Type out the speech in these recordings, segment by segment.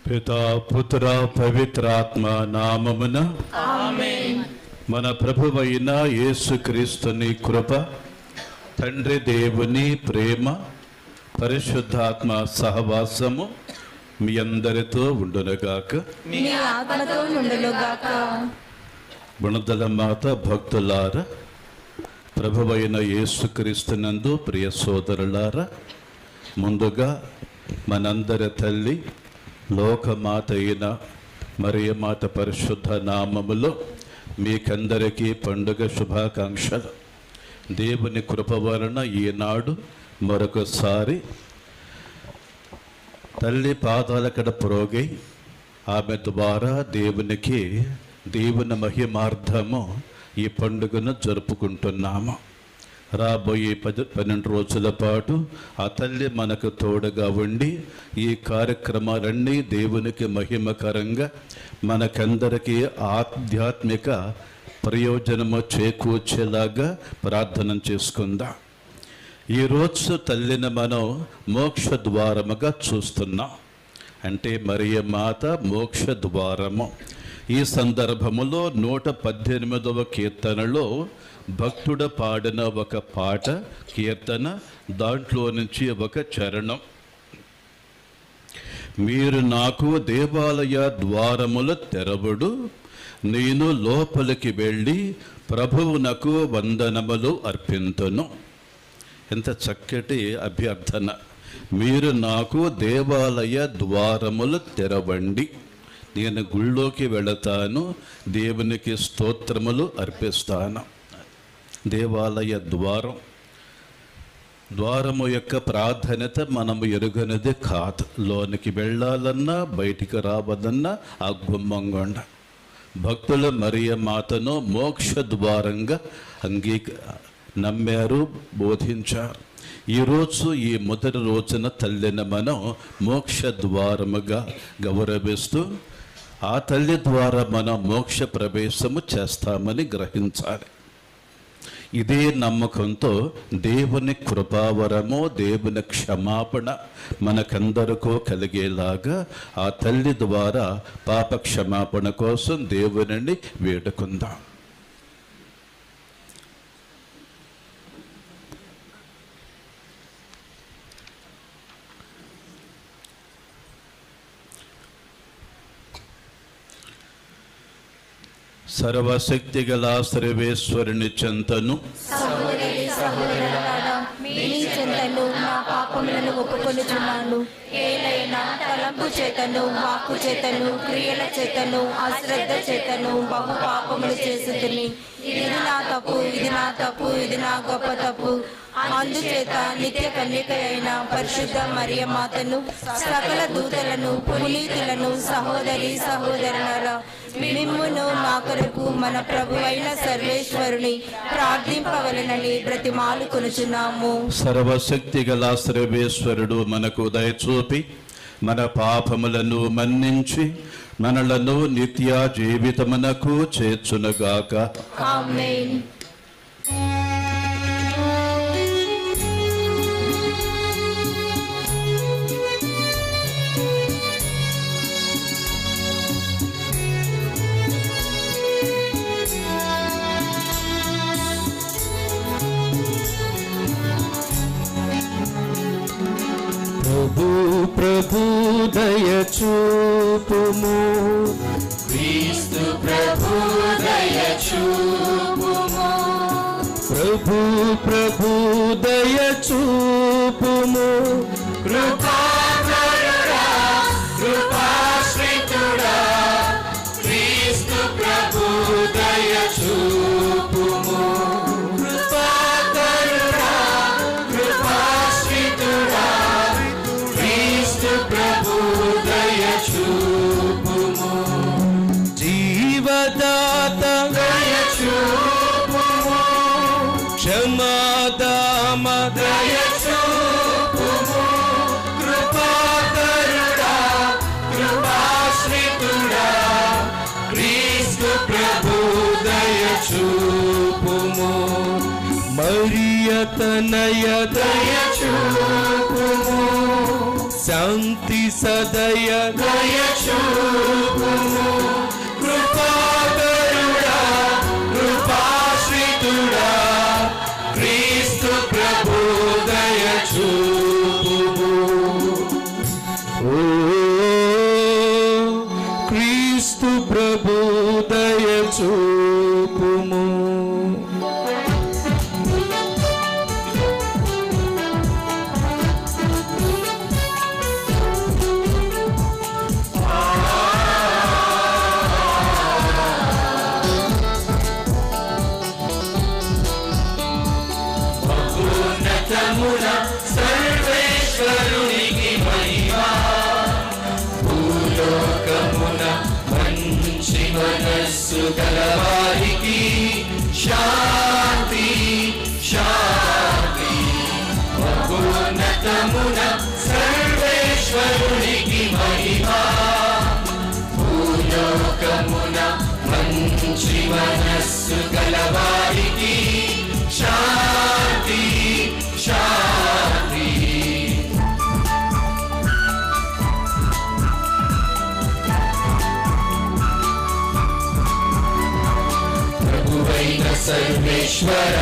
పితా పుత్ర పవిత్రాత్మ నామమున ఆమేన్. మన ప్రభువైన యేసుక్రీస్తుని కృప, తండ్రి దేవుని ప్రేమ, పరిశుద్ధాత్మ సహవాసము మీ అందరితో ఉండునుగాక. మీ ఆత్మతో నుండునుగాక. గుణదల మాత భక్తులార, ప్రభువైన యేసుక్రీస్తునందు ప్రియ సోదరులారా, ముందుగా మనందరి తల్లి లోకమాత అయిన మరియమాత పరిశుద్ధ నామములో మీకందరికీ పండుగ శుభాకాంక్షలు. దేవుని కృప వలన ఈనాడు మరొకసారి తల్లి పాదాలకడ ప్రోగై ఆమె ద్వారా దేవుని మహిమార్థము ఈ పండుగను జరుపుకుంటున్నాము. రాబోయే 12 రోజుల పాటు ఆ తల్లి మనకు తోడుగా ఉండి ఈ కార్యక్రమాలన్నీ దేవునికి మహిమకరంగా మనకందరికీ ఆధ్యాత్మిక ప్రయోజనము చేకూర్చేలాగా ప్రార్థన చేసుకుందాం. ఈరోజు తల్లిని మనం మోక్ష ద్వారముగా చూస్తున్నాం. అంటే మరియ మాత మోక్ష ద్వారము. ఈ సందర్భములో 118వ కీర్తనలో భక్తుడు పాడిన ఒక పాట, కీర్తన, దాంట్లో నుంచి ఒక చరణం. మీరు నాకు దేవాలయ ద్వారముల తెరవుడు, నేను లోపలికి వెళ్ళి ప్రభువునకు వందనములు అర్పింతును. ఎంత చక్కటి అభ్యర్థన. మీరు నాకు దేవాలయ ద్వారములు తెరవండి, నేను గుళ్ళోకి వెళతాను, దేవునికి స్తోత్రములు అర్పిస్తాను. దేవాలయ ద్వారము యొక్క ప్రాధాన్యత మనము ఎరుగనిది కాదు. లోనికి వెళ్ళాలన్నా బయటికి రావదన్నా ఆ గుమ్మంగొండ. భక్తులు మరియ మాతను మోక్ష ద్వారంగా నమ్మారు, బోధించారు. ఈరోజు ఈ మొదటి రోజున తల్లిని మనం మోక్ష ద్వారముగా గౌరవిస్తూ ఆ తల్లి ద్వారా మనం మోక్ష ప్రవేశము చేస్తామని గ్రహించాలి. ఇదే నమ్మకంతో దేవుని కృపావరము, దేవుని క్షమాపణ మనకందరికీ కలిగేలాగా ఆ తల్లి ద్వారా పాప క్షమాపణ కోసం దేవునిని వేడుకుందాం. సర్వశక్తి గల సర్వేశ్వరుని చెంతను నా పాపములను ఒప్పుకొనుచున్నాను. ఏలైనా తలంపు చేతను, వాక్కు చేతను, క్రియల చేతను, అశ్రద్ధ చేతను బహు పాపములు చేసుకుని, ఇది నా తప్పు, ఇది నా తప్పు, ఇది నా గొప్ప తప్పు. అందుచేత నిత్య కన్యక అయిన పరిశుద్ధ మరియ మాతను, సకల దూతలను, పునీతులను, సహోదరి సహోదరులారా, మిమ్మును మా కొరకు మన ప్రభువైన సర్వేశ్వరుని ప్రార్థింపవలెనని బ్రతిమాలుకొనుచున్నాము. సర్వశక్తి గల సర్వేశ్వరుడు మనకు దయచూపి మన పాపములను మన్నించి మనలను నిత్య జీవితమునకు చేర్చునుగాక. ఆమేన్. ప్రభు దయ చూపుము, క్రీస్తు ప్రభు దయ చూపుము, ప్రభు దయ చూపుము, కృపాకరుడా కృపాశ్రితుడా, క్రీస్తు ప్రభు దయ చూపుము, కృపాకరుడా కృపాశ్రితుడా, క్రీస్తు ప్రభు దయ చూపుము, జీవదాత దయ చూపుము, క్షమాదామ దయ చూపుము, కృపాకరుడా కృపాశ్రితుడా, క్రీస్తు ప్రభు దయ చూపుము, మరియ తనయ దయ చూపుము, శాంతి సదయ దయచూపుము కృపాకరుడా కృపాశ్రితుడా క్రీస్తు ప్రభు దయచూపుము ఓ క్రీస్తు ప్రభు దయచూపుము సర్వేశ్వరునికి మహిమా భూలోకమున మంచి మనస్సు గలవారికి శాంతి శాంతి మహోన్నతమున సర్వేశ్వరునికి మహిమా భూలోకమున మంచి మనస్సు గలవారికి శాంతి శాంతి ప్రభువైన సర్వేశ్వర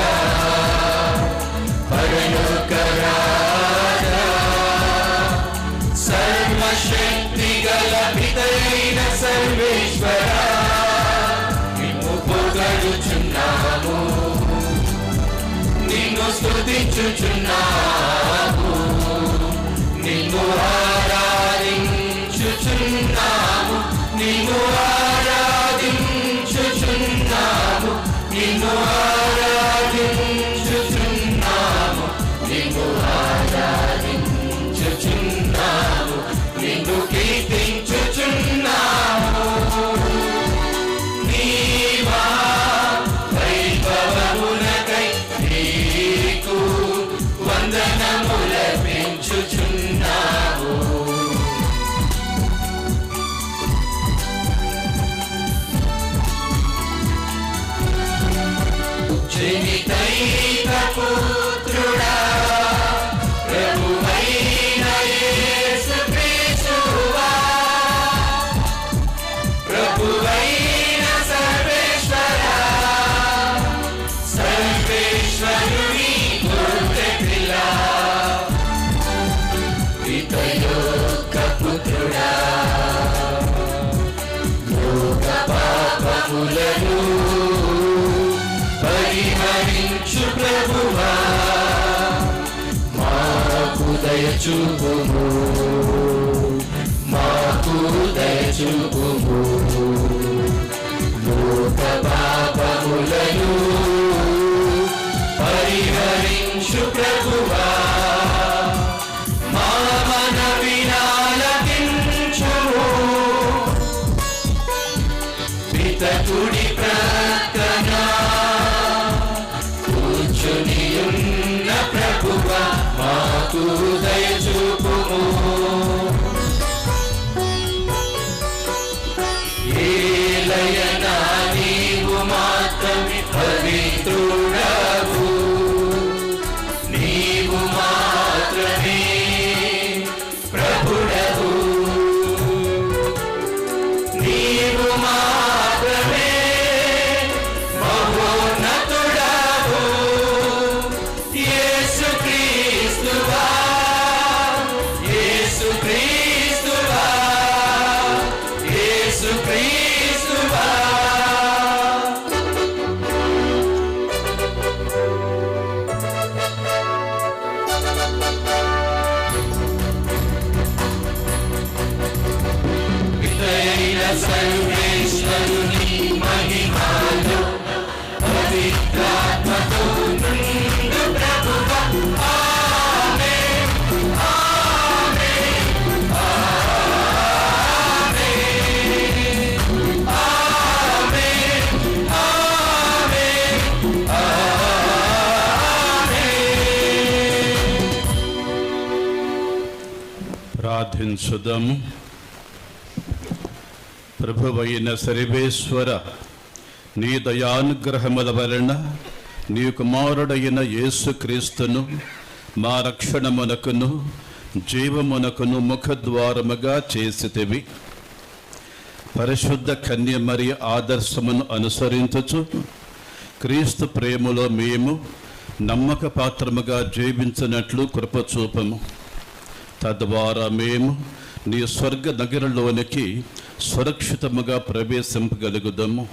పరలోకరాజా సర్వశక్తి గల పితైన సర్వేశ్వర నిన్ను పొగడుచున్నాము నిన్ను స్తుతించుచున్నాము నిన్ను ఆరాధించుచున్నాము నిన్ను ఆరాధించుచున్నాము నిన్ను ఆరాధించుచున్నాము నిన్ను ఆరాధించుచున్నాము నిన్ను కీర్తించుచున్నాము నీవా వైభవమునకై నీకు వందనములర్పించుచున్నాము జనితైక పుత్రుడా ప్రభువైన యేసు క్రీస్తువా ప్రభువైన సర్వేశ్వరా సర్వేశ్వరుని గొర్రెపిల్ల పితయొక్క పుత్రుడా లోక పాపములను పరిహరించు ప్రభువా మాకు దయచూపుము మాకు దయచూపుము లోక పాపములను పరిహరించు ప్రభువా మా మనవినాలకించుము పితకుడి ప్రక్కన కూర్చునియున్న ప్రభువా మాకు దయచూపుము ఏలయనా నీవు మాత్రమే పవిత్రుడవు నీవు మాత్రమే ప్రభుడవు నీవు మాత్రమే మహోన్నతుడవు యేసు క్రీస్తువా యేసు క్రీస్తువా యేసు క్రీస్తువా పితయైన సర్వేశ్వరుని మహిమలో పవిత్రాత్మతో నిండు ప్రభువా ఆమేన్ ఆమేన్ ఆమేన్ ఆమేన్ ఆమేన్ ఆమేన్. ప్రార్థించుదాము. ప్రభువైన సర్వేశ్వర, నీ దయానుగ్రహముల వలన నీ కుమారుడైన యేసుక్రీస్తును మా రక్షణమునకును జీవమునకును ముఖద్వారముగా చేసితివి. పరిశుద్ధ కన్య మరియ ఆదర్శమును అనుసరించుచు క్రీస్తు ప్రేమలో మేము నమ్మక పాత్రముగా జీవించినట్లు కృపచూపము. తద్వారా మేము నీ స్వర్గ నగరంలోనికి సురక్షితముగా ప్రవేశింపగలుగుదాము.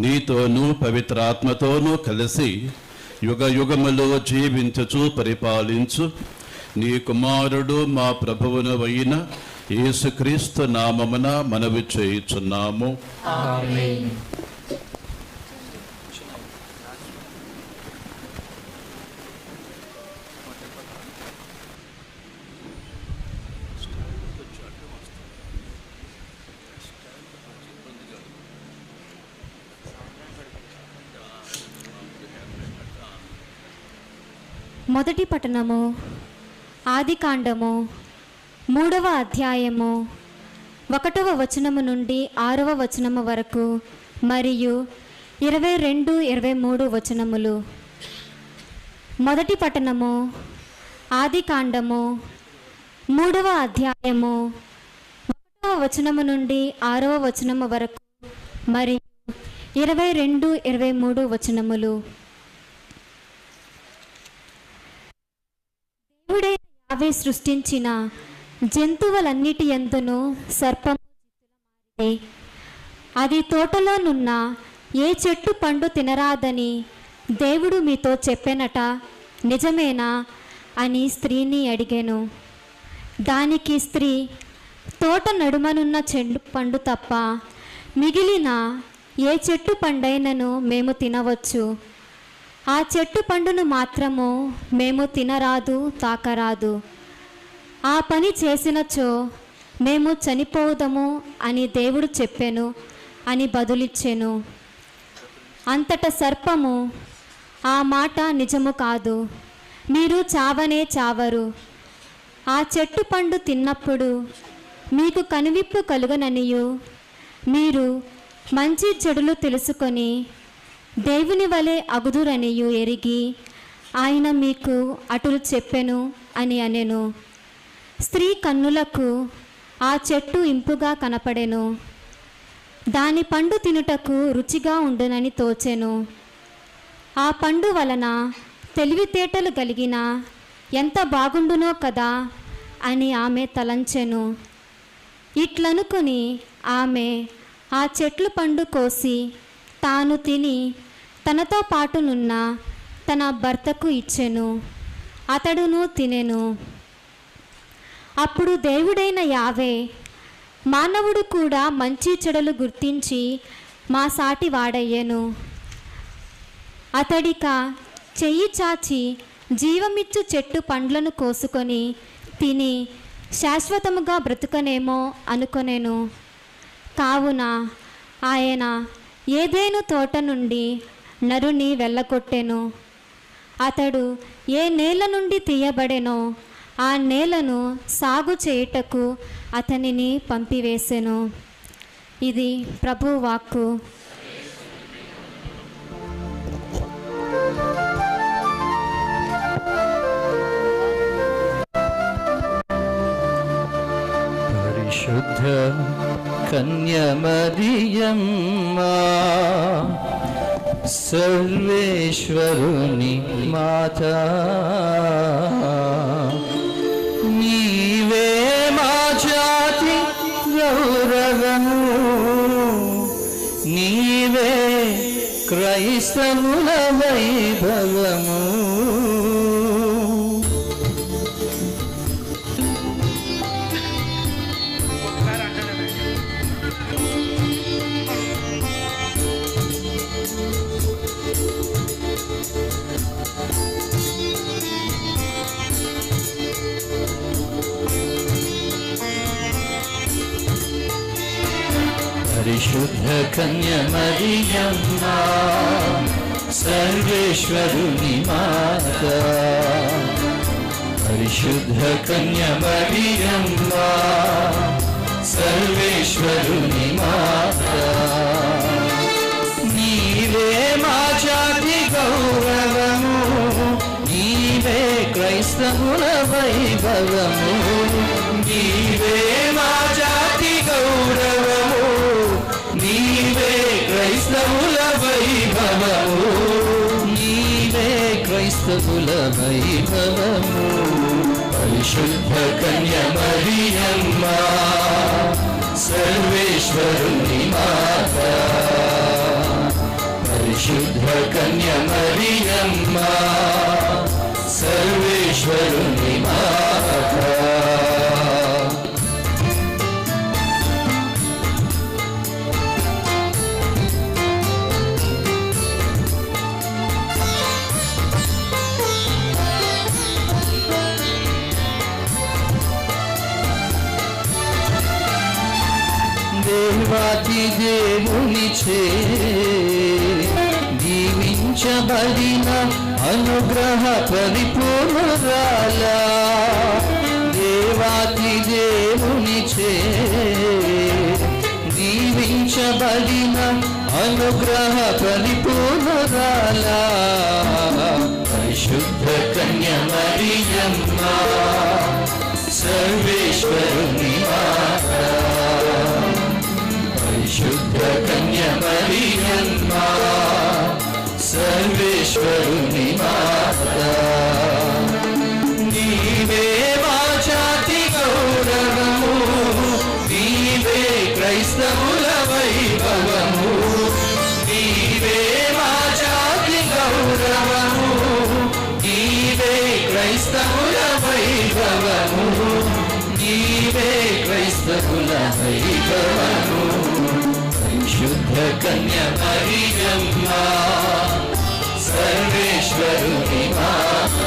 నీతోనూ పవిత్రాత్మతోనూ కలిసి యుగ యుగములో జీవించుచు పరిపాలించు నీ కుమారుడు మా ప్రభువును అయిన యేసుక్రీస్తు నామమున మనవి చేయుచున్నాము. ఆమేన్. మొదటి పఠనము ఆదికాండము 3వ అధ్యాయము 1వ వచనము నుండి 6వ వచనము వరకు మరియు 22, 23 వచనములు. మొదటి పఠనము ఆదికాండము 3వ అధ్యాయము 1వ వచనము నుండి 6వ వచనము వరకు మరియు 22, 23 వచనములు. దేవుడైన యావే సృష్టించిన జంతువులన్నిటి యందును సర్పము జిత్తులమారితే అది తోటలోనున్న ఏ చెట్టు పండు తినరాదని దేవుడు మీతో చెప్పెనట నిజమేనా అని స్త్రీని అడిగాను. దానికి స్త్రీ, తోట నడుమనున్న చెట్టు పండు తప్ప మిగిలిన ఏ చెట్టు పండైనను మేము తినవచ్చు, ఆ చెట్టు పండును మాత్రము మేము తినరాదు తాకరాదు, ఆ పని చేసినచో మేము చనిపోవుదము అని దేవుడు చెప్పెను అని బదులిచ్చెను. అంతట సర్పము, ఆ మాట నిజము కాదు, మీరు చావనే చావరు, ఆ చెట్టు పండు తిన్నప్పుడు మీకు కనువిప్పు కలుగననియు మీరు మంచి చెడులు తెలుసుకొని దేవుని వలె అగుదురనియు ఎరిగి ఆయన మీకు అటులు చెప్పెను అని అనెను. స్త్రీ కన్నులకు ఆ చెట్టు ఇంపుగా కనపడెను, దాని పండు తినుటకు రుచిగా ఉండునని తోచెను. ఆ పండు వలన తెలివితేటలు కలిగిన ఎంత బాగుండునో కదా అని ఆమె తలంచెను. ఇట్లనుకుని ఆమె ఆ చెట్లు పండు కోసి తాను తిని తనతో పాటునున్న తన భర్తకు ఇచ్చెను, అతడును తినెను. అప్పుడు దేవుడైన యావే, మానవుడు కూడా మంచి చెడులు గుర్తించి మా సాటి వాడయ్యెను. అతడిక చెయ్యి చాచి జీవమిచ్చు చెట్టు పండ్లను కోసుకొని తిని శాశ్వతముగా బ్రతుకనేమో అనుకొనెను. కావున ఆయన ఏదేను తోట నుండి నరుని వెళ్ళగొట్టెను. అతడు ఏ నేల నుండి తీయబడెనో ఆ నేలను సాగు చేయుటకు అతనిని పంపివేసెను. ఇది ప్రభు వాక్కు. పరిశుద్ధ కన్యమరియమ్మా, సర్వేశ్వరుని మాతా, నీవే మా జాతి గౌరవము, నీవే క్రైస్తవుల వైభవము. పరిశుద్ధ కన్యమరియమ్మా, సర్వేశ్వరుని మాతా, పరిశుద్ధ కన్యమరియమ్మా, సర్వేశ్వరుని మాతా, నీవే మా జాతి గౌరవము, నీవే క్రైస్తవ క్రైస్తవుల వైభవము. నీవే మా జాతి గౌరవము, నీవే క్రైస్తవుల వైభవము, నీవే క్రైస్తవుల వైభవము. పరిశుద్ధ కన్య మరియమ్మ సర్వేశ్వరుని మాత, పరిశుద్ధ కన్య మరియమ్మ సర్వేశ్వరుని మాత. దేవాతి దేవునిచే దీవించబడిన అనుగ్రహ పరిపూర్ణురాల, దేవాతి దేవునిచే దీవించబడిన అనుగ్రహ పరిపూర్ణురాల, పరిశుద్ధ కన్య మరియమ్మ సర్వేశ్వరుని మాత, పరిశుద్ధ కన్య మరియమ్మ సర్వేశ్వరుని మాత. నీవే మా జాతి గౌరవము, నీవే క్రైస్తవుల వైభవము, నీవే మా జాతి గౌరవము, నీవే క్రైస్తవుల వైభవము, నీవే క్రైస్తవుల వైభవము. పరిశుద్ధ కన్య మరియమ్మ సర్వేశ్వరుని మాత.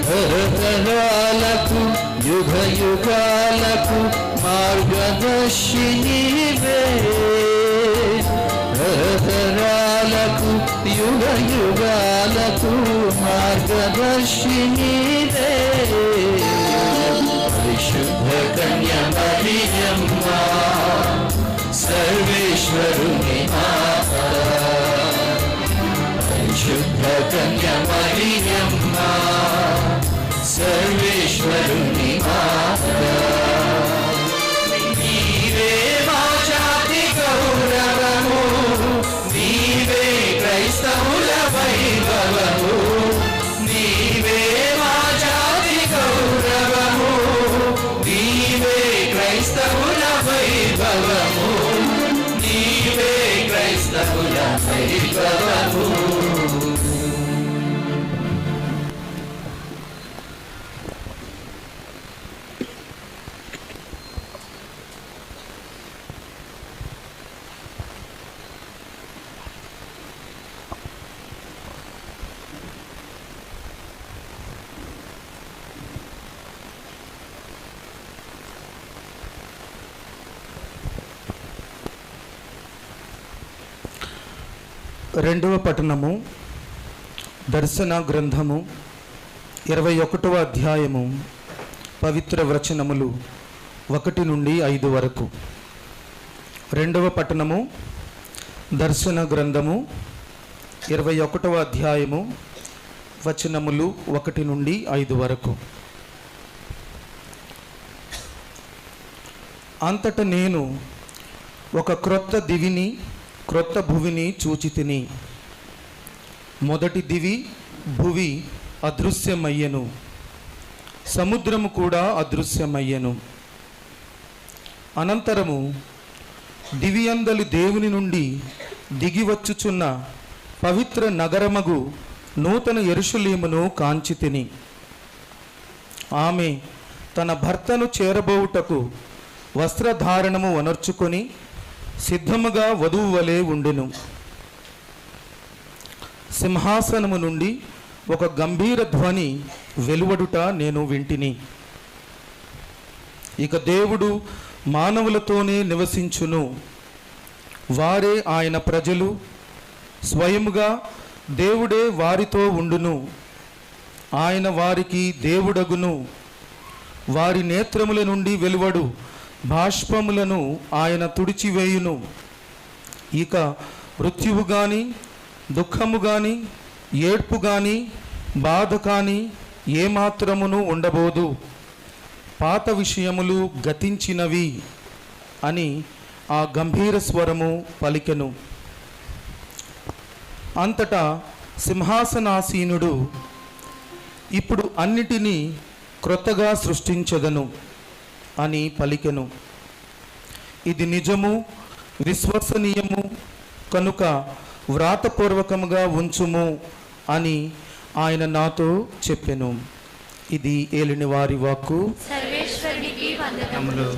తరతరాలకు యుగ యుగాలకు మార్గదర్శినివే, తరతరాలకు యుగ యుగాలకు మార్గదర్శినివే. పరిశుద్ధ కన్య మరియమ్మ సర్వేశ్వరుని మాత, పరిశుద్ధ కన్య మరియమ్మ సర్వేశ్వరుని మాత. నీవే మా జాతి గౌరవము, నీవే క్రైస్తవుల వైభవము, నీవే మా జాతి గౌరవము, నీవే క్రైస్తవుల వైభవము, నీవే క్రైస్తవుల వైభవము. రెండవ పట్టణము దర్శన గ్రంథము 21వ అధ్యాయము పవిత్ర వచనములు 1 నుండి 5 వరకు. రెండవ పట్టణము దర్శన గ్రంథము 21వ అధ్యాయము వచనములు 1 నుండి 5 వరకు. అంతట నేను ఒక క్రొత్త దివిని క్రొత్త భువిని చూచితిని. మొదటి దివి భువి అదృశ్యమయ్యెను, సముద్రము కూడా అదృశ్యమయ్యెను. అనంతరము దివియందలి దేవుని నుండి దిగివచ్చుచున్న పవిత్ర నగరమగు నూతన యెరూషలేమును కాంచితిని. ఆమె తన భర్తను చేరబోవుటకు వస్త్రధారణము వనర్చుకొని సిద్ధముగా వధువు వలె ఉండెను. సింహాసనము నుండి ఒక గంభీర ధ్వని వెలువడుట నేను వింటిని. ఇక దేవుడు మానవులతోనే నివసించును. వారే ఆయన ప్రజలు, స్వయముగా దేవుడే వారితో ఉండును. ఆయన వారికి దేవుడగును. వారి నేత్రముల నుండి వెలువడు బాష్పములను ఆయన తుడిచివేయును. ఇక మృత్యువు గాని, దుఃఖము గాని, ఏడ్పు గాని, బాధ కాని ఏమాత్రమును ఉండబోదు. పాత విషయములు గతించినవి అని ఆ గంభీర స్వరము పలికెను. అంతటా సింహాసనాసీనుడు, ఇప్పుడు అన్నిటినీ క్రొత్తగా సృష్టించెదను అని పలికెను. ఇది నిజము, విశ్వసనీయము కనుక వ్రాతపూర్వకముగా ఉంచుము అని ఆయన నాతో చెప్పెను. ఇది ఏలిన వారి వాక్కు. సర్వేశ్వరునికి వందనములు.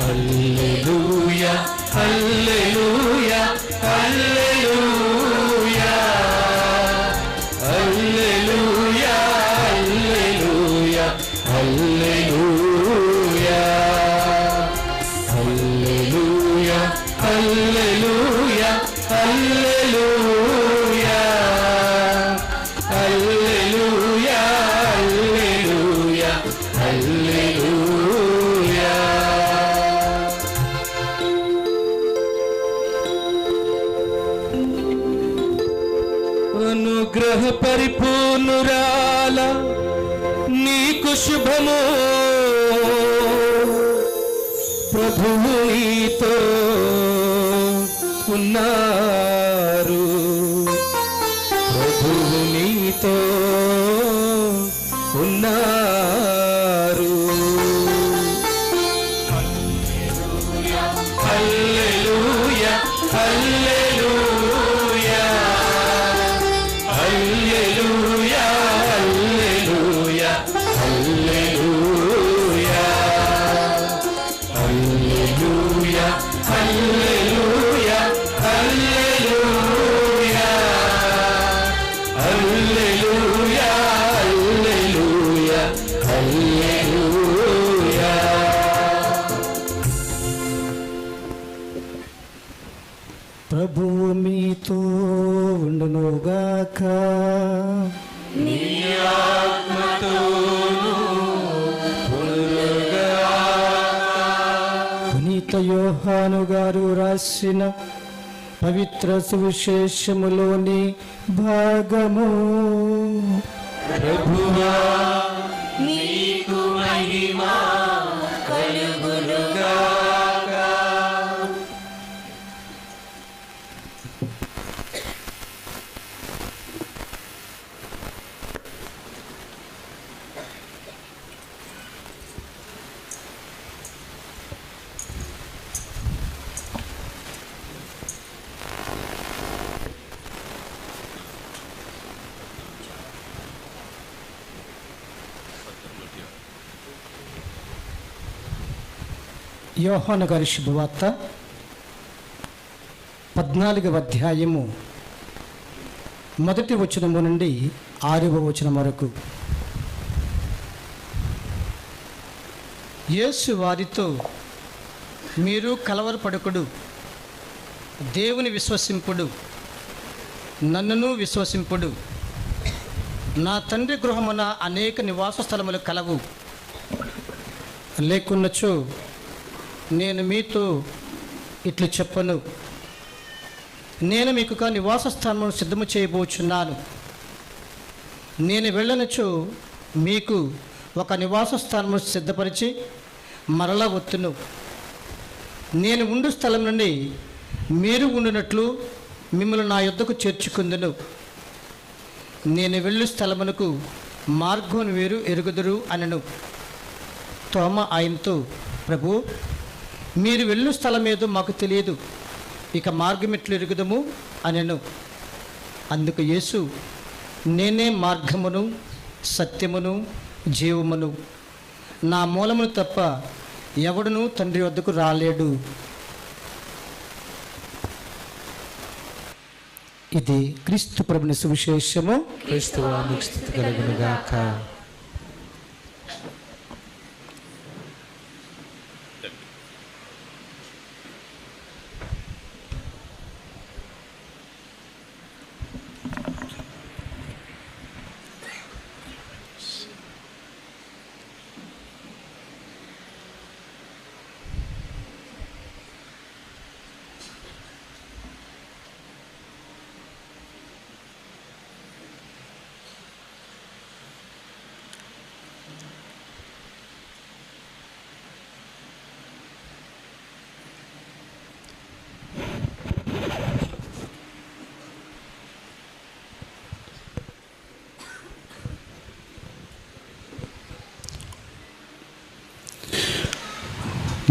హల్లెలూయా హల్లెలూయా హల్లెలూయా హల్లెలూయా హల్లెలూయా హల్లెలూయా హల్లెలూయా హల్లెలూయా హల్లెలూయా హల్లెలూయా హల్లెలూయా హల్లెలూయా. అనుగ్రహ పరిపూర్ణురాల నీకు శుభము, ప్రభువు నీతో ఉన్నారు, ప్రభువు నీతో ఉన్నారు. హల్లెలూయా హల్లెలూయా హల్లెలూయా హల్లెలూయా హల్లెలూయా హల్లెలూయా హల్లెలూయా హల్లెలూయా హల్లెలూయా హల్లెలూయా హల్లెలూయా. ప్రభువు మీతో ఉండునుగాక. నీ ఆత్మతోను పునీత యోహాను గారు రాసిన పవిత్ర సువిశేషములోని భాగము. ప్రభువా నీకు మహిమ కలుగునుగాక. యోహాను గారి శుభవార్త 14వ అధ్యాయము 1వ వచనము నుండి 6వ వచనం వరకు. యేసు వారితో, మీరు కలవరపడకుడు, దేవుని విశ్వసింపుడు, నన్నును విశ్వసింపుడు. నా తండ్రి గృహమున అనేక నివాస స్థలములు కలవు. లేకున్నచో నేను మీతో ఇట్లు చెప్పను. నేను మీకు నివాస స్థానమును సిద్ధము చేయబోచున్నాను. నేను వెళ్ళనచో మీకు ఒక నివాస స్థానమును సిద్ధపరిచి మరలా వత్తును. నేను ఉండు స్థలం నుండి మీరు ఉండునట్లు మిమ్మల్ని నా యొద్దకు చేర్చుకుందును. నేను వెళ్ళు స్థలమునకు మార్గం మీరు ఎరుగుదురు అనను. తోమ ఆయనతో, ప్రభు, మీరు వెళ్ళు స్థలం ఏదో మాకు తెలియదు. ఇక మార్గం ఎట్లు ఎరుగుదము అనెను. అందుకు యేసు, నేనే మార్గమును సత్యమును జీవమును, నా మూలమును తప్ప ఎవడునూ తండ్రి వద్దకు రాలేడు. ఇది క్రీస్తు ప్రభుని సువిశేషము. క్రీస్తువా మీకు స్తుతి కలుగును గాక.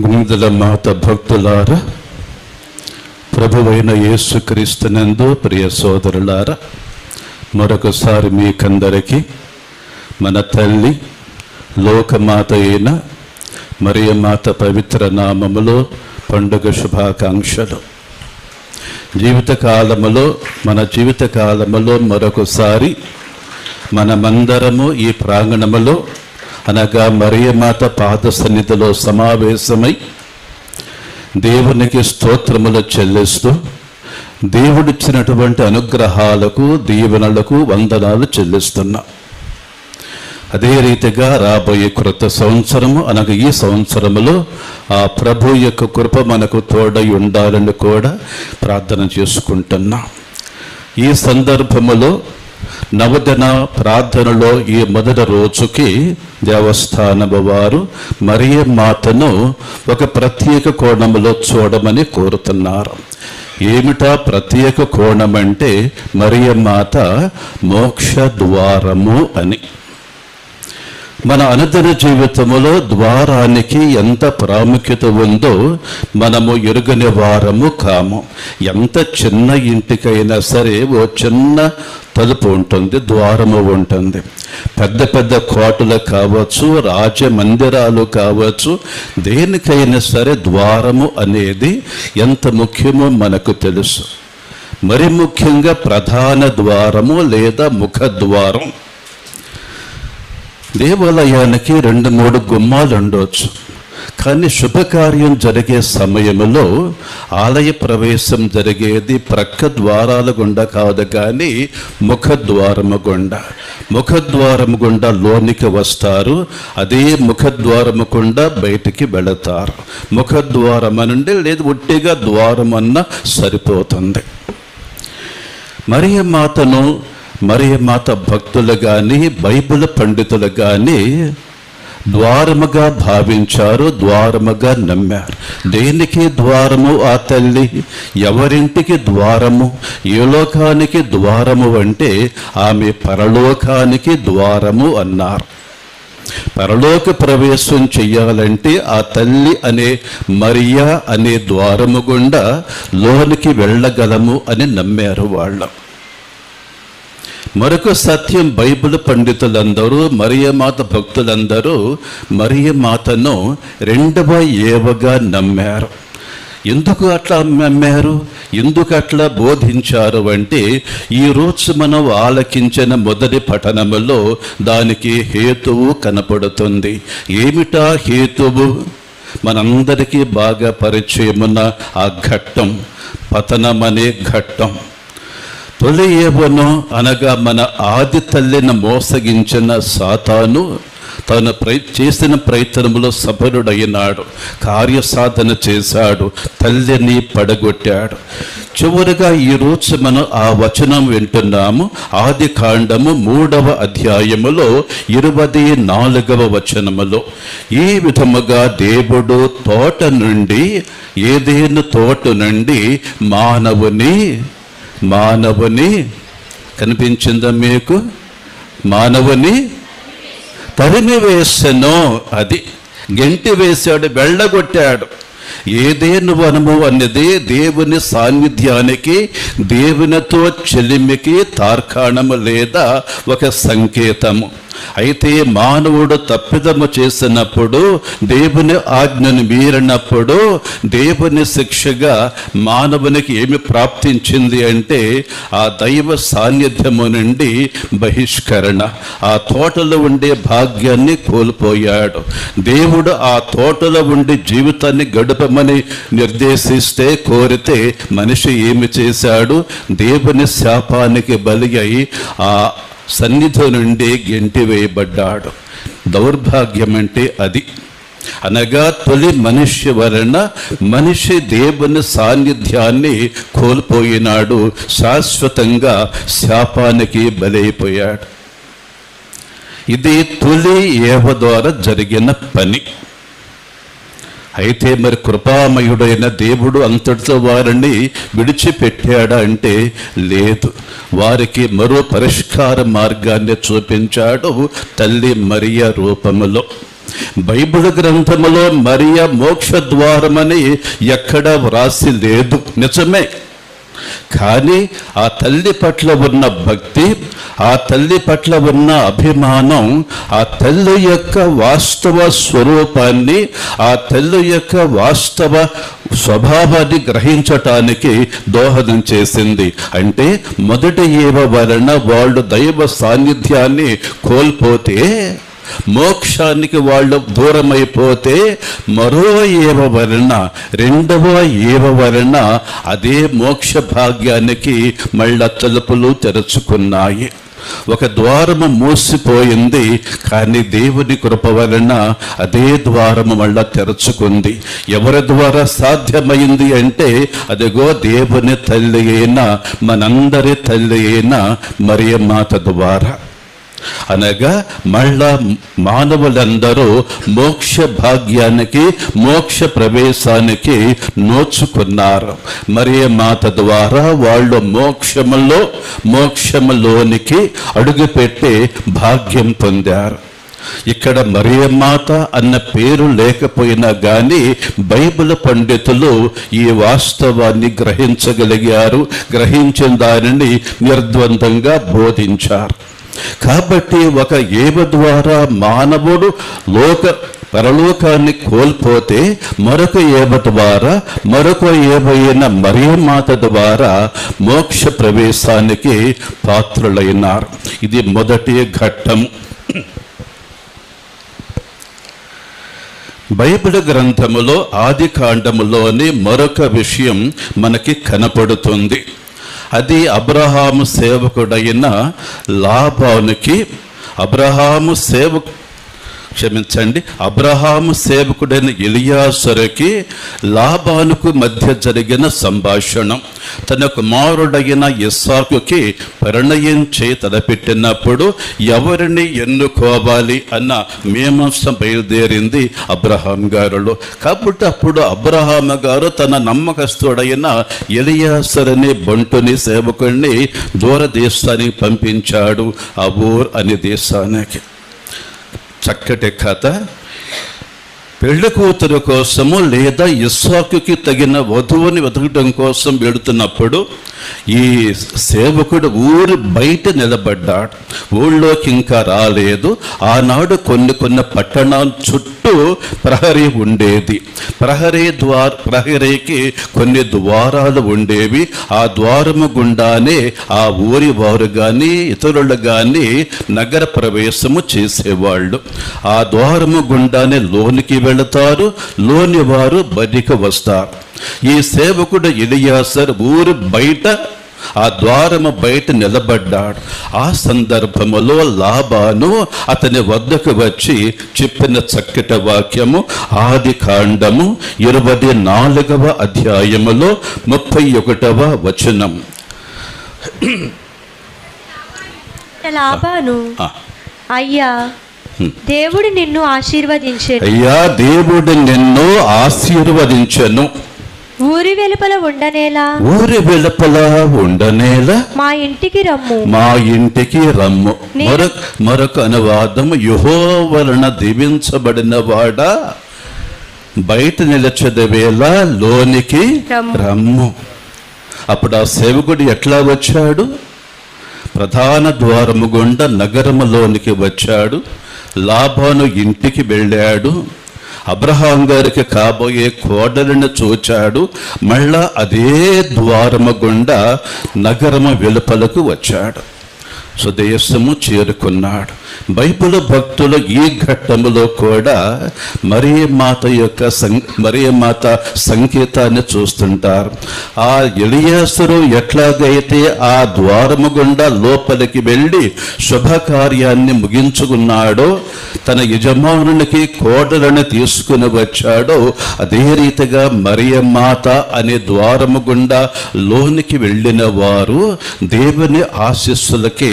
గుణదల మాత భక్తులారా, ప్రభువైన యేసుక్రీస్తునందు ప్రియ సోదరులారా, మరొకసారి మీకందరికీ మన తల్లి లోకమాత అయిన మరియమాత పవిత్ర నామములో పండుగ శుభాకాంక్షలు. మన జీవితకాలములో మరొకసారి మనమందరము ఈ ప్రాంగణములో అనగా మరియమాత పాద సన్నిధిలో సమావేశమై దేవునికి స్తోత్రములు చెల్లిస్తూ దేవుడిచ్చినటువంటి అనుగ్రహాలకు దీవెనలకు వందనాలు చెల్లిస్తున్నాం. అదే రీతిగా రాబోయే క్రొత్త సంవత్సరము అనగా ఈ సంవత్సరములో ఆ ప్రభు యొక్క కృప మనకు తోడై ఉండాలని కూడా ప్రార్థన చేసుకుంటున్నాం. ఈ సందర్భములో నవదిన ప్రార్థనలో ఈ మొదటి రోజుకి దేవస్థానము వారు మరియమాతను ఒక ప్రత్యేక కోణములో చూడమని కోరుతున్నారు. ఏమిటా ప్రత్యేక కోణం అంటే మరియమాత మోక్ష ద్వారము అని. మన అనుదిన జీవితములో ద్వారానికి ఎంత ప్రాముఖ్యత ఉందో మనము ఎరుగని వారము కాము. ఎంత చిన్న ఇంటికైనా సరే ఓ చిన్న తలుపు ఉంటుంది, ద్వారము ఉంటుంది. పెద్ద పెద్ద కోటలు కావచ్చు, రాజమందిరాలు కావచ్చు, దేనికైనా సరే ద్వారము అనేది ఎంత ముఖ్యమో మనకు తెలుసు. మరి ముఖ్యంగా ప్రధాన ద్వారము లేదా ముఖద్వారం. దేవాలయానికి 2-3 గుమ్మాలు ఉండవచ్చు, కానీ శుభకార్యం జరిగే సమయంలో ఆలయ ప్రవేశం జరిగేది ప్రక్క ద్వారాల గుండా కాదు, కానీ ముఖద్వారము గుండా. ముఖద్వారము గుండా లోనికి వస్తారు, అదే ముఖద్వారము గుండా బయటికి వెళతారు. ముఖద్వారం అనండి, లేదు ఒట్టిగా ద్వారం అన్న సరిపోతుంది. మరియమాత భక్తులు కానీ బైబిల్ పండితులు కానీ ద్వారముగా భావించారు, ద్వారముగా నమ్మారు. దేనికి ద్వారము ఆ తల్లి? ఎవరింటికి ద్వారము? ఏ లోకానికి ద్వారము అంటే ఆమె పరలోకానికి ద్వారము అన్నారు. పరలోక ప్రవేశం చెయ్యాలంటే ఆ తల్లి అనే మరియా అనే ద్వారము గుండా లోనికి వెళ్ళగలము అని నమ్మారు వాళ్ళు. మరొక సత్యం, బైబిల్ పండితులందరూ మరియమాత భక్తులందరూ మరియమాతను 2వ ఏవగా నమ్మారు. ఎందుకు అట్లా నమ్మారు, ఎందుకు అట్లా బోధించారు అంటే ఈరోజు మనం ఆలకించిన మొదటి పఠనములో దానికి హేతువు కనపడుతుంది. ఏమిటా హేతువు? మనందరికీ బాగా పరిచయమున్న ఆ ఘట్టం, పతనం అనే ఘట్టం. తొలి ఏవను అనగా మన ఆది తల్లిని మోసగించిన సాతాను తను చేసిన ప్రయత్నములో సఫలుడైనాడు, కార్యసాధన చేశాడు, తల్లిని పడగొట్టాడు. చివరిగా ఈరోజు మనం ఆ వచనం వింటున్నాము. ఆది కాండము 3వ అధ్యాయములో 24వ వచనములో ఈ విధముగా దేవుడు తోట నుండి, ఏదేను తోట నుండి మానవుని కనిపించిందా మీకు? మానవుని తరిమి వేసెను. అది గెంటి వేశాడు, వెళ్ళగొట్టాడు. ఏదైనా వనము అనేది దేవుని సాన్నిధ్యానికి, దేవునితో చెలిమికి తార్కాణము లేదా ఒక సంకేతము. అయితే మానవుడు తప్పిదము చేసినప్పుడు, దేవుని ఆజ్ఞను మీరినప్పుడు దేవుని శిక్షగా మానవునికి ఏమి ప్రాప్తించింది అంటే ఆ దైవ సాన్నిధ్యము నుండి బహిష్కరణ. ఆ తోటలో ఉండే భాగ్యాన్ని కోల్పోయాడు. దేవుడు ఆ తోటలో ఉండి జీవితాన్ని గడపమని నిర్దేశిస్తే, కోరితే మనిషి ఏమి చేశాడు? దేవుని శాపానికి బలి అయి ఆ సన్నిధి నుండి గెంటివేయబడ్డాడు. దౌర్భాగ్యం అంటే అది. అనగా తొలి మనిషి వలన మనిషి దేవుని సాన్నిధ్యాన్ని కోల్పోయినాడు, శాశ్వతంగా శాపానికి బలైపోయాడు. ఇది తొలి ఏవ ద్వారా జరిగిన పని. అయితే మరి కృపామయుడైన దేవుడు అంతటితో వారిని విడిచిపెట్టాడా అంటే లేదు. వారికి మరో పరిష్కార మార్గాన్ని చూపించాడు తల్లి మరియ రూపములో. బైబిల్ గ్రంథములో మరియ మోక్ష ద్వారమని ఎక్కడ వ్రాసి లేదు, నిజమే. కానీ ఆ తల్లి పట్ల ఉన్న భక్తి, ఆ తల్లి పట్ల ఉన్న అభిమానం, ఆ తల్లి యొక్క వాస్తవ స్వరూపాన్ని, ఆ తల్లి యొక్క వాస్తవ స్వభావాన్ని గ్రహించటానికి దోహదం చేసింది. అంటే మొదటి ఏవ వలన వాళ్ళు దైవ సాన్నిధ్యాన్ని కోల్పోతే, మోక్షానికి వాళ్ళు దూరమైపోతే, మరో ఏవ వలన, రెండవ ఏవ వలన అదే మోక్ష భాగ్యానికి మళ్ళా తలుపులు తెరుచుకున్నాయి. ఒక ద్వారము మూసిపోయింది, కానీ దేవుని కృప వలన అదే ద్వారము మళ్ళా తెరుచుకుంది. ఎవరి ద్వారా సాధ్యమైంది అంటే అదిగో దేవుని తల్లి అయిన, మనందరి తల్లి అయిన మరియమాత ద్వారా. అనగా మళ్ళా మానవులందరూ మోక్ష భాగ్యానికి, మోక్ష ప్రవేశానికి నోచుకున్నారు. మరియమాత ద్వారా వాళ్ళు మోక్షములోనికి అడుగుపెట్టే భాగ్యం పొందారు. ఇక్కడ మరియమాత అన్న పేరు లేకపోయినా కానీ బైబిల్ పండితులు ఈ వాస్తవాన్ని గ్రహించగలిగారు, గ్రహించిన దానిని నిర్ద్వందంగా బోధించారు. కాబట్టి ఒక ఏవ ద్వారా మానవుడు పరలోకాన్ని కోల్పోతే, మరొక ఏవ ద్వారా, మరొక ఏవైన మరియమాత ద్వారా మోక్ష ప్రవేశానికి పాత్రులైనారు. ఇది మొదటి ఘట్టం. బైబిల్ గ్రంథములో ఆది కాండములోని మరొక విషయం మనకి కనపడుతుంది. అది అబ్రహాము సేవకుడైన లాబానుకి, అబ్రహాము సేవకుడైన ఎలియాసరుకి లాబానుకు మధ్య జరిగిన సంభాషణం. తన కుమారుడైన ఇస్సాకుకి పరిణయించి తలపెట్టినప్పుడు ఎవరిని ఎన్నుకోవాలి అన్న మీమాంస బయలుదేరింది అబ్రహాం గారులో. కాబట్టి అప్పుడు అబ్రహాము గారు తన నమ్మకస్తుడైన ఎలియాసరుని బంటుని సేవకుడిని దూరదేశానికి పంపించాడు, ఆ ఊర్ అనే దేశానికి. చక్కటి కథ. పెళ్లి కూతురు కోసము లేదా ఇస్సాకుకి తగిన వధువుని వెతకడం కోసం వెళుతున్నప్పుడు ఈ సేవకుడు ఊరి బయట నిలబడ్డాడు. ఊళ్ళోకి ఇంకా రాలేదు. ఆనాడు కొన్ని పట్టణాల చుట్టూ ప్రహరీ ఉండేది. ప్రహరీకి కొన్ని ద్వారాలు ఉండేవి. ఆ ద్వారము గుండానే ఆ ఊరి వారు కానీ ఇతరులు కానీ నగర ప్రవేశము చేసేవాళ్ళు. ఆ ద్వారము గుండానే లోనికి వెళతారు, లోని వారు బయటికి వస్తారు. ఈ సేవకుడు ఎలియాసర్ ఊరు బయట, ఆ ద్వారము బయట నిలబడ్డాడు. ఆ సందర్భములో లాబాను అతని వద్దకు వచ్చి చెప్పిన చక్కటి వాక్యము ఆది కాండము 24వ అధ్యాయములో 31వ వచనం. లాబాను, అయ్యా దేవుడు నిన్ను ఆశీర్వదించెను. అయ్యా దేవుడు నిన్ను ఆశీర్వదించెను. ఊరి వెలుపల ఉండనేలా మా ఇంటికి రమ్ము. మరొక అనువాదము యెహోవా వలన దీవించబడిన వాడా బయట నిలచద వేళ లోనికి రమ్ము. అప్పుడు ఆ సేవకుడు ఎట్లా వచ్చాడు? ప్రధాన ద్వారము గుండా నగరములోనికి వచ్చాడు. లాబాను ఇంటికి వెళ్ళాడు. అబ్రహాం గారికి కాబోయే కోడలను చూచాడు. మళ్ళా అదే ద్వారము గుండా నగరము వెలుపలకు వచ్చాడు. స్వదేశము చేరుకున్నాడు. బైబిల్ భక్తులు ఈ ఘట్టములో కూడా మరియ మాత సంకేతాన్ని చూస్తుంటారు. ఆ ఎలియాసరు ఎట్లాగైతే ఆ ద్వారము గుండా లోపలికి వెళ్ళి శుభకార్యాన్ని ముగించుకున్నాడో, తన యజమానునికి కోడలను తీసుకుని వచ్చాడో, అదే రీతిగా మరియ మాత అనే ద్వారము గుండా లోనికి వెళ్ళిన వారు దేవుని ఆశీస్సులకి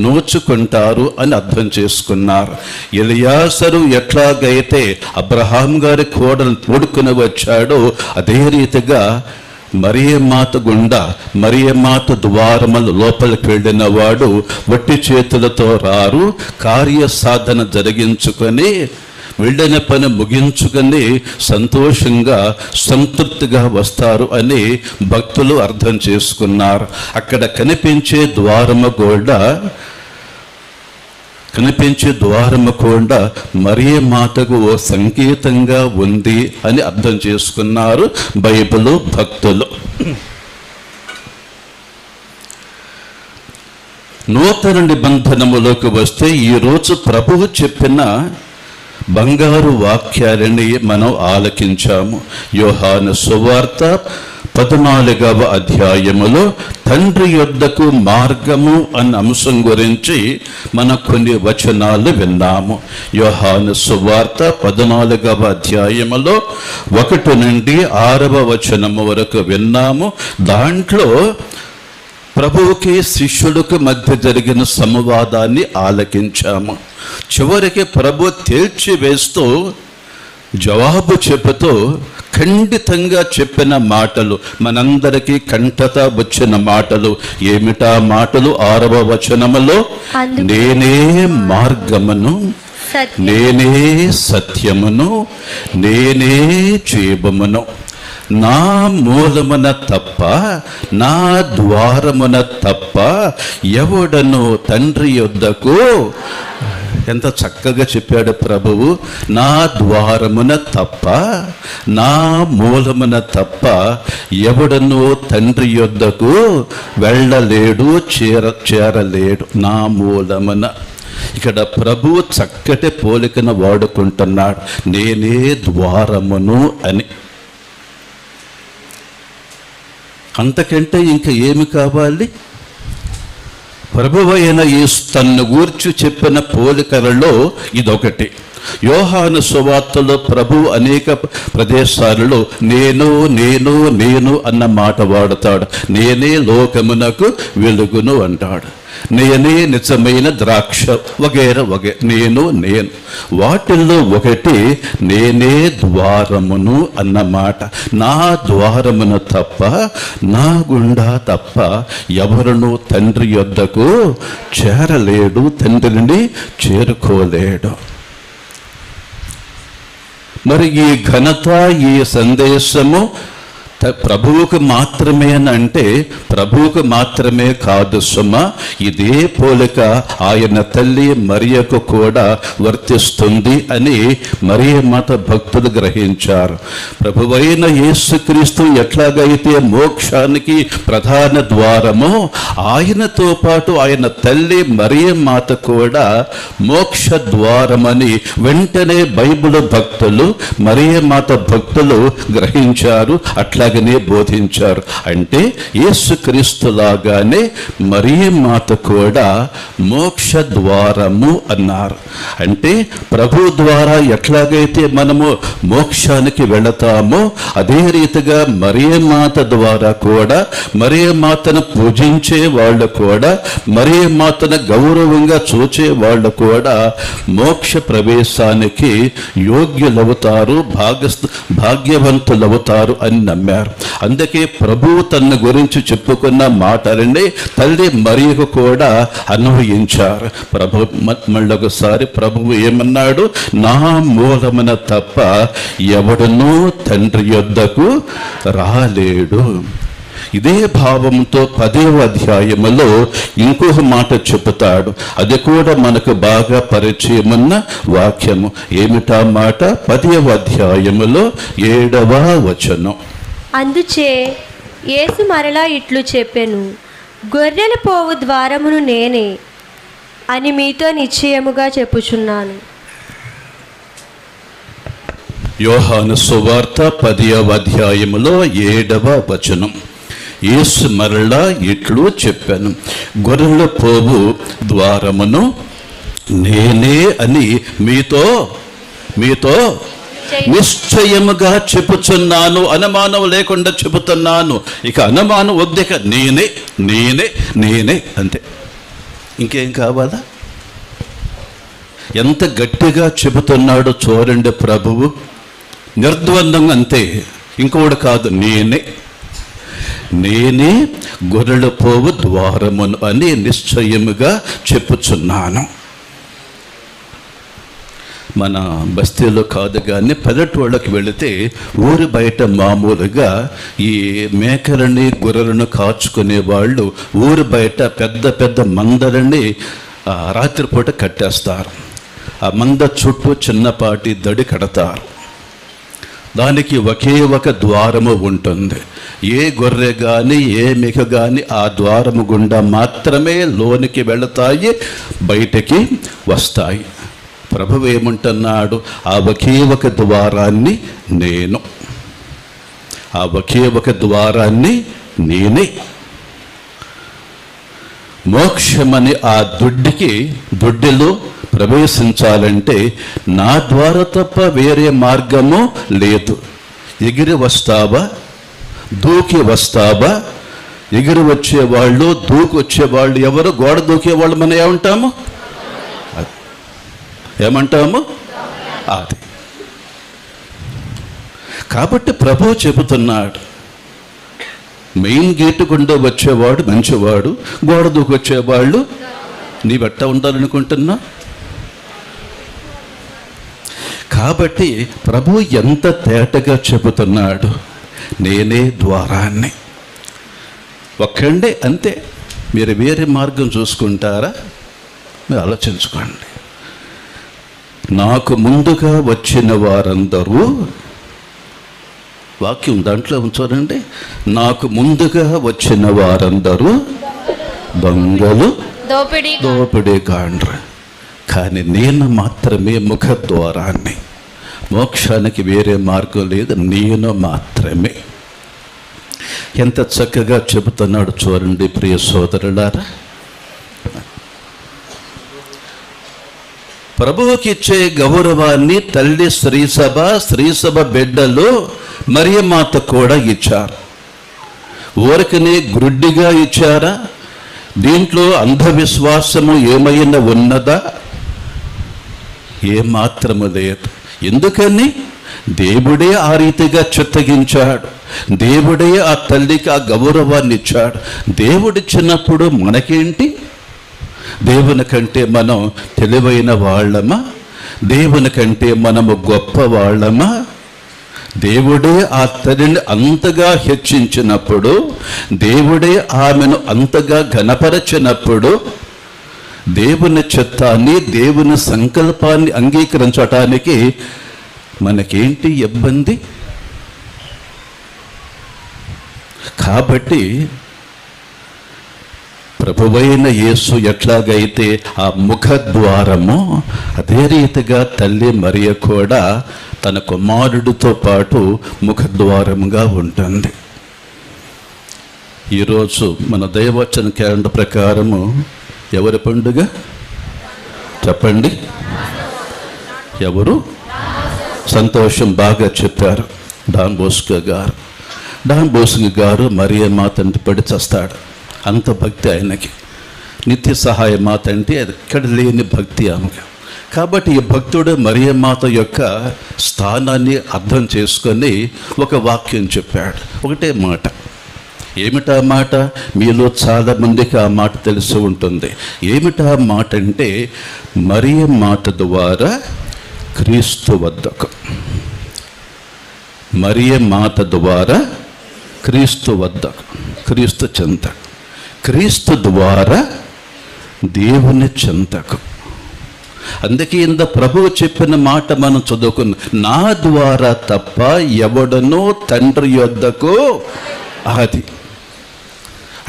నోచుకుంటారు అని అర్థం చేసుకున్నారు. ఎలియాసరు ఎట్లాగైతే అబ్రహాం గారి కోడలు తోడుకుని వచ్చాడో, అదే రీతిగా మరియ మాత ద్వారముల లోపలికి వెళ్ళిన వాడు వట్టి చేతులతో రారు. కార్యసాధన జరిగించుకొని వెళ్ళిన పని ముగించుకొని సంతోషంగా సంతృప్తిగా వస్తారు అని భక్తులు అర్థం చేసుకున్నారు. అక్కడ కనిపించే ద్వారము కూడా మరియ మాతకు ఓ సంకేతంగా ఉంది అని అర్థం చేసుకున్నారు బైబిలు భక్తులు. నూతన నిబంధనములోకి వస్తే ఈరోజు ప్రభువు చెప్పిన బంగారు వాక్యాలని మనం ఆలకించాము. యోహాను సువార్త 14వ అధ్యాయములో తండ్రి యొద్దకు మార్గము అన్న అంశం గురించి మనం కొన్ని వచనాలు విన్నాము. యోహాను సువార్త 14వ అధ్యాయములో 1 నుండి 6వ వచనము వరకు విన్నాము. దాంట్లో ప్రభువుకి శిష్యులకు మధ్య జరిగిన సంవాదాన్ని ఆలకించాము. చివరికి ప్రభు తేల్చి వేస్తూ జవాబు చెబుతూ ఖండితంగా చెప్పిన మాటలు, మనందరికీ కంఠత వచ్చిన మాటలు ఏమిటా మాటలు? 6వ వచనములో, నేనే మార్గమును, నేనే సత్యమును, నేనే జీవమును, నా మూలమున తప్ప, నా ద్వారమున తప్ప ఎవడను తండ్రి యొద్దకు. ఎంత చక్కగా చెప్పాడు ప్రభువు. నా ద్వారమున తప్ప, నా మూలమున తప్ప ఎవడను తండ్రి యొద్దకు వెళ్ళలేడు, చేరలేడు. నా మూలమున. ఇక్కడ ప్రభువు చక్కటి పోలికను వాడుకుంటున్నాడు, నేనే ద్వారమును అని. అంతకంటే ఇంకా ఏమి కావాలి? ప్రభువైన యేసు తన్ను గూర్చి చెప్పిన పోలికలలో ఇదొకటి. యోహాను సువార్తలో ప్రభు అనేక ప్రదేశాలలో నేను అన్న మాట వాడతాడు. నేనే లోకమునకు వెలుగును అంటాడు. నేనే నిజమైన ద్రాక్ష వగేర నేను వాటిల్లో ఒకటి నేనే ద్వారమును అన్నమాట. నా ద్వారమును తప్ప, నా గుండా తప్ప ఎవరును తండ్రి యొద్దకు చేరలేడు, తండ్రిని చేరుకోలేడు. మరి ఈ ఘనత, ఈ సందేశము ప్రభువుకు మాత్రమే అంటే ప్రభువుకు మాత్రమే కాదు సుమ, ఇదే పోలిక ఆయన తల్లి మరియకు కూడా వర్తిస్తుంది అని మరియ మాత భక్తులు గ్రహించారు. ప్రభువైన యేసుక్రీస్తు ఎట్లాగైతే మోక్షానికి ప్రధాన ద్వారమో, ఆయనతో పాటు ఆయన తల్లి మరియ మాత కూడా మోక్ష ద్వారమని వెంటనే బైబిల్ భక్తులు, మరియ మాత భక్తులు గ్రహించారు. అట్లాగనే బోధించారు. అంటే యేసుక్రీస్తులాగానే మరియ మాత కూడా మోక్ష ద్వారము అన్నారు. అంటే ప్రభు ద్వారా ఎట్లాగైతే మనము మోక్షానికి వెళతామో, అదే రీతిగా మరియ మాత ద్వారా కూడా, మరియ మాతను పూజించే వాళ్ళు కూడా, మరియ మాతను గౌరవంగా చూచే వాళ్ళు కూడా మోక్ష ప్రవేశానికి యోగ్యులవుతారు, భాగ్యవంతులవుతారు అని నమ్మారు. చెప్పారు. అందుకే ప్రభువు తన గురించి చెప్పుకున్న మాటలన్నీ తల్లి మరియకు కూడా అన్వయించారు. ప్రభు మళ్ళొకసారి ప్రభువు ఏమన్నాడు? నా మూలమున తప్ప ఎవడునూ తండ్రి యొద్దకు రాలేడు. ఇదే భావంతో 10వ అధ్యాయములో ఇంకొక మాట చెబుతాడు. అది కూడా మనకు బాగా పరిచయమున్న వాక్యము. ఏమిటా మాట? 10వ అధ్యాయములో 7వ వచనం. అందుచే యేసు మరలా ఇట్లు చెప్పెను, గొర్రెలు పోవు ద్వారమును నేనే అని మీతో నిశ్చయముగా చెప్పుచున్నాను. యోహాను సువార్త 10వ అధ్యాయములో 7వ వచనం. యేసు మరలా ఇట్లు చెప్పాను, గొర్రెల పోవు ద్వారమును నేనే అని మీతో నిశ్చయముగా చెప్పుచున్నాను. అనుమానం లేకుండా చెబుతున్నాను. ఇక అనుమానం వద్దిక నేనే నేనే నేనే అంతే. ఇంకేం కావాలా? ఎంత గట్టిగా చెబుతున్నాడో చూడండి ప్రభువు. నిర్ద్వందంగా అంతే, ఇంకోటి కాదు. నేనే గొర్రెల పోవు ద్వారమును అని నిశ్చయముగా చెప్పుచున్నాను. మన బస్తీలో కాదు కానీ పల్లెటూళ్ళకి వెళితే ఊరి బయట మామూలుగా ఈ మేకలని గొర్రెలను కాచుకునే వాళ్ళు ఊరి బయట పెద్ద పెద్ద మందలని రాత్రిపూట కట్టేస్తారు. ఆ మంద చుట్టూ చిన్నపాటి దడి కడతారు. దానికి ఒకే ఒక ద్వారము ఉంటుంది. ఏ గొర్రె కానీ ఏ మేక కానీ ఆ ద్వారము గుండా మాత్రమే లోనికి వెళతాయి, బయటికి వస్తాయి. ప్రభువు ఏమంటున్నాడు? ఆ ఒకే ఒక ద్వారాన్ని నేను, ఆ ఒకే ఒక ద్వారాన్ని నేనే. మోక్షమని ఆ దొడ్డిలో ప్రవేశించాలంటే నా ద్వారా తప్ప వేరే మార్గము లేదు. ఎగిరి వస్తావా, దూకి వస్తావా? ఎగిరి వచ్చేవాళ్ళు, దూకి వచ్చేవాళ్ళు ఎవరు? గోడ దూకేవాళ్ళు మనం ఏమంటాము? అది. కాబట్టి ప్రభువు చెబుతున్నాడు, మెయిన్ గేటు గుండా వచ్చేవాడు మంచివాడు, గోడ దూకి వచ్చేవాళ్ళు నీవెట్ట ఉండాలనుకుంటున్నా? కాబట్టి ప్రభు ఎంత తేటగా చెబుతున్నాడు, నేనే ద్వారాన్ని. ఒక్కండే అంతే. మీరు వేరే మార్గం చూసుకుంటారా? మీరు ఆలోచించుకోండి. నాకు ముందుగా వచ్చిన వారందరూ, వాక్యం దాంట్లో ఉంచారండి, నాకు ముందుగా వచ్చిన వారందరూ దొంగలు, దోపిడీగాండ్రు, కానీ నేను మాత్రమే ముఖద్వారాన్ని. మోక్షానికి వేరే మార్గం లేదు, నేను మాత్రమే. ఎంత చక్కగా చెబుతున్నాడు చూడండి ప్రియ సోదరులారా. ప్రభువుకి ఇచ్చే గౌరవాన్ని తల్లి శ్రీసభ బిడ్డలు మరియమాత కూడా ఇచ్చారు. ఊరికనే గ్రుడ్డిగా ఇచ్చారా? దీంట్లో అంధవిశ్వాసము ఏమైనా ఉన్నదా? ఏమాత్రము లేదు. ఎందుకని? దేవుడే ఆ రీతిగా చిత్తగించాడు. దేవుడే ఆ తల్లికి ఆ గౌరవాన్ని ఇచ్చాడు. దేవుడిచ్చినప్పుడు మనకేంటి? దేవుని కంటే మనం తెలివైన వాళ్ళమా? దేవుని కంటే మనము గొప్ప వాళ్ళమా? దేవుడే ఆ తల్లిని అంతగా హెచ్చించినప్పుడు, దేవుడే ఆమెను అంతగా ఘనపరచినప్పుడు, దేవుని చిత్తాన్ని, దేవుని సంకల్పాన్ని అంగీకరించటానికి మనకేంటి ఇబ్బంది? కాబట్టి ప్రభువైన యేసు ఎట్లాగైతే ఆ ముఖద్వారమో, అదే రీతిగా తల్లి మరియ కూడా తన కుమారుడితో పాటు ముఖద్వారముగా ఉంటుంది. ఈరోజు మన దైవవచన క్యాలెండర్ ప్రకారము ఎవరి పండుగ చెప్పండి? ఎవరు? సంతోషం, బాగా చెప్పారు డాన్ బోస్కో గారు మరియమాతని పడి చస్తాడు. అంత భక్తి ఆయనకి. నిత్య సహాయ మాత అంటే అది ఎక్కడ లేని భక్తి ఆమెకి. కాబట్టి ఈ భక్తుడు మరియమాత యొక్క స్థానాన్ని అర్థం చేసుకొని ఒక వాక్యం చెప్పాడు. ఒకటే మాట. ఏమిటా మాట? మీలో చాలామందికి ఆ మాట తెలిసి ఉంటుంది. ఏమిటా మాట అంటే, మరియమాత ద్వారా క్రీస్తు వద్దకు, మరియమాత ద్వారా క్రీస్తు వద్దకు, క్రీస్తు చెంతకు, క్రీస్తు ద్వారా దేవుని చెంతకు. అందుకే ఇంత ప్రభువు చెప్పిన మాట మనం చదువుకున్న, నా ద్వారా తప్ప ఎవడనో తండ్రి యొద్దకు అది.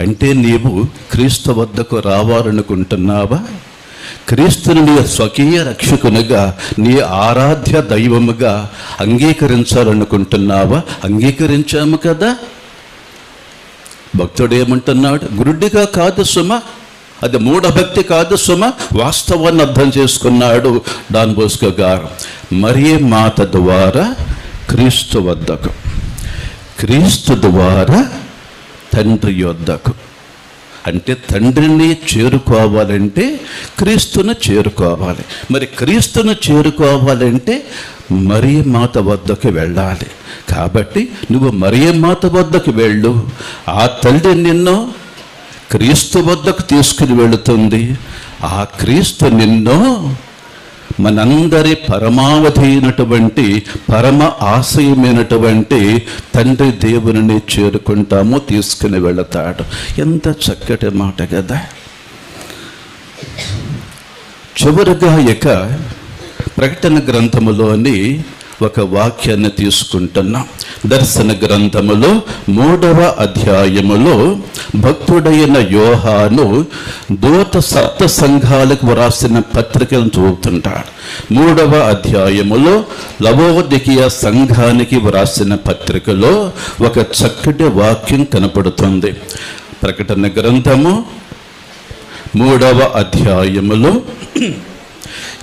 అంటే నీవు క్రీస్తు వద్దకు రావాలనుకుంటున్నావా? క్రీస్తుని నీ స్వకీయ రక్షకునిగా, నీ ఆరాధ్య దైవముగా అంగీకరించాలనుకుంటున్నావా? అంగీకరించాము కదా. భక్తుడు ఏమంటున్నాడు? గురుడిగా కాదు సుమ, అది మూఢభక్తి కాదు సుమ, వాస్తవాన్ని అర్థం చేసుకున్నాడు డాన్ బోస్కో గారు. మరియమాత ద్వారా క్రీస్తు వద్దకు, క్రీస్తు ద్వారా తండ్రి యొద్దకు. అంటే తండ్రిని చేరుకోవాలంటే క్రీస్తును చేరుకోవాలి. మరి క్రీస్తును చేరుకోవాలంటే మరియమాత వద్దకు వెళ్ళాలి. కాబట్టి నువ్వు మరియమాత వద్దకు వెళ్ళు. ఆ తల్లి నిన్ను క్రీస్తు వద్దకు తీసుకుని వెళుతుంది. ఆ క్రీస్తు నిన్ను మనందరి పరమావధి అయినటువంటి, పరమ ఆశయమైనటువంటి తండ్రి దేవుని చేరుకుంటాము, తీసుకుని వెళతాడు. ఎంత చక్కటి మాట కదా. చివరిగా ఇక ప్రకటన గ్రంథములోని ఒక వాక్యాన్ని తీసుకుంటున్నాం. దర్శన గ్రంథములో 3వ అధ్యాయములో భక్తుడైన యోహాను దూత సప్త సంఘాలకు వ్రాసిన పత్రికలను చూపుతుంటాడు. 3వ అధ్యాయములో లవోదికీయ సంఘానికి వ్రాసిన పత్రికలో ఒక చక్కటి వాక్యం కనపడుతుంది. ప్రకటన గ్రంథము 3వ అధ్యాయములో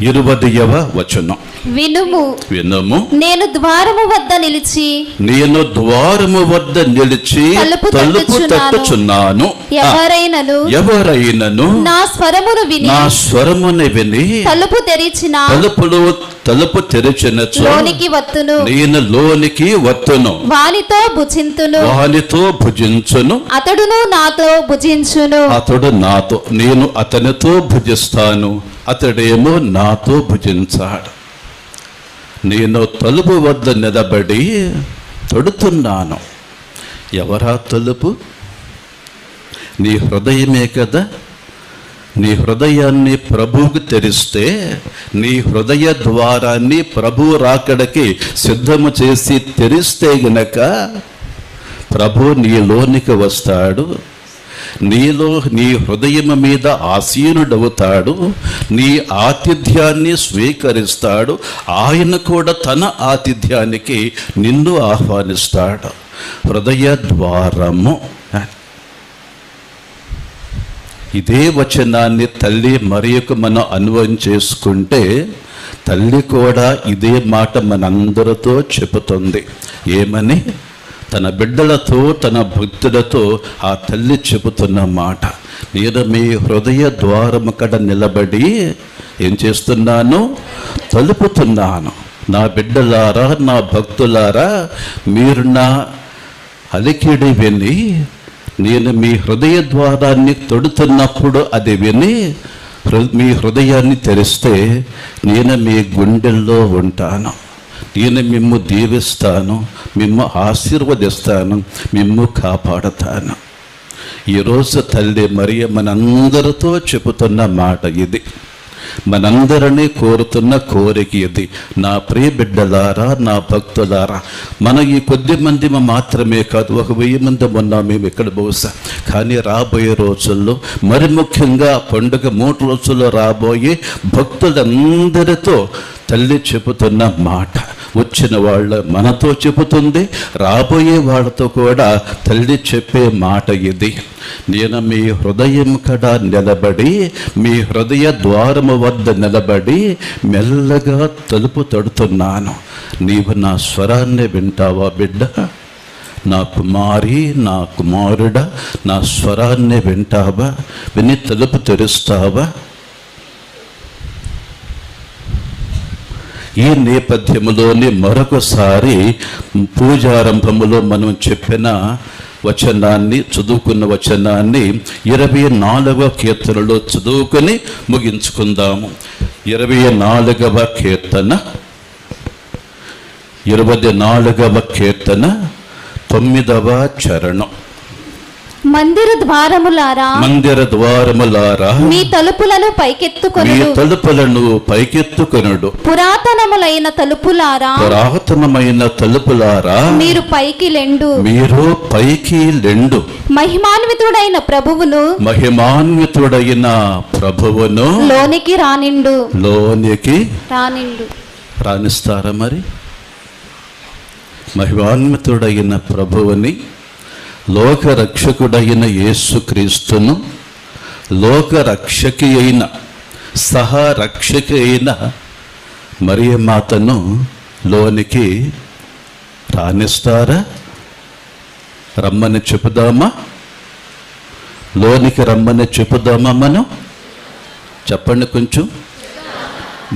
20వ వచనం. వినుము, వినుము, నేను ద్వారము వద్ద నిలిచి తలుపు తట్టుచున్నాను. ఎవరైనను నా స్వరమును విని తలుపు తెరిచినచో నేను లోనికి వత్తును, వానితో భుజించును, అతడు నాతో, నేను అతనితో భుజిస్తాను, అతడేమో నాతో భుజించాడు. నేను తలుపు వద్ద నిలబడి తడుతున్నాను. ఎవరా తలుపు? నీ హృదయమే కదా. నీ హృదయాన్ని ప్రభువుకు తెరిస్తే, నీ హృదయ ద్వారాన్ని ప్రభు రాకడకి సిద్ధము చేసి తెరిస్తే గనక ప్రభు నీలోనికి వస్తాడు. నీలో నీ హృదయం మీద ఆసీనుడవుతాడు. నీ ఆతిథ్యాన్ని స్వీకరిస్తాడు. ఆయన కూడా తన ఆతిథ్యానికి నిన్ను ఆహ్వానిస్తాడు. హృదయ ద్వారము. ఇదే వచనాన్ని తల్లి మరియకు మనం అన్వయం చేసుకుంటే, తల్లి కూడా ఇదే మాట మనందరితో చెబుతుంది. ఏమని? తన బిడ్డలతో, తన భక్తులతో ఆ తల్లి చెబుతున్న మాట, నేను మీ హృదయ ద్వారము కడ నిలబడి ఏం చేస్తున్నాను? తలుపుతున్నాను. నా బిడ్డలారా, నా భక్తులారా, మీరు నా అలికిడి విని, నేను మీ హృదయ ద్వారాన్ని తొడుతున్నప్పుడు అది విని మీ హృదయాన్ని తెరిస్తే నేను మీ గుండెల్లో ఉంటాను. నేను మిమ్ము దీవిస్తాను, మిమ్ము ఆశీర్వదిస్తాను, మిమ్ము కాపాడతాను. ఈరోజు తల్లి మరియ మనందరితో చెబుతున్న మాట ఇది. మనందరినీ కోరుతున్న కోరిక ఇది. నా ప్రియ బిడ్డలారా, నా భక్తులారా, మన ఈ కొద్ది మంది మాత్రమే కాదు, 1000 మంది ఉన్నాం మేము ఇక్కడ బహుశా. కానీ రాబోయే రోజుల్లో, మరి ముఖ్యంగా పండుగ 3 రోజుల్లో రాబోయే భక్తులందరితో తల్లి చెబుతున్న మాట, వచ్చిన వాళ్ళ మనతో చెబుతుంది, రాబోయే వాళ్ళతో కూడా తల్లి చెప్పే మాట ఇది. నేను మీ హృదయం కడ నిలబడి, మీ హృదయ ద్వారము వద్ద నిలబడి మెల్లగా తలుపు తడుతున్నాను. నీవు నా స్వరాన్ని వింటావా బిడ్డ? నా కుమారి, నా కుమారుడా, నా స్వరాన్ని వింటావా? విని తలుపు తెరుస్తావా? ఈ నేపథ్యంలోనే మరొకసారి పూజారంభములో మనం చెప్పిన వచనాన్ని, చదువుకున్న వచనాన్ని 24వ కీర్తనలో చదువుకొని ముగించుకుందాము. 24వ కీర్తన 24వ కీర్తన 9వ చరణం. మందిర ద్వారములారా మీ మీ తలుపులను పైకెత్తుకొనుడు. పురాతనమైన తలుపులారా మీరు పైకి లెండు. మహిమాన్వితుడైన ప్రభువును లోనికి రానిస్తారా? మరి మహిమాన్వితుడైన ప్రభువుని, లోకరక్షకుడైన యేసుక్రీస్తును, లోకరక్షకి అయిన సహరక్షకి అయిన మరియమాతను లోనికి రానిస్తారా? రమ్మని చెప్పుదామా? లోనికి రమ్మని చెప్పుదామా? మనం చెప్పండి, కొంచెం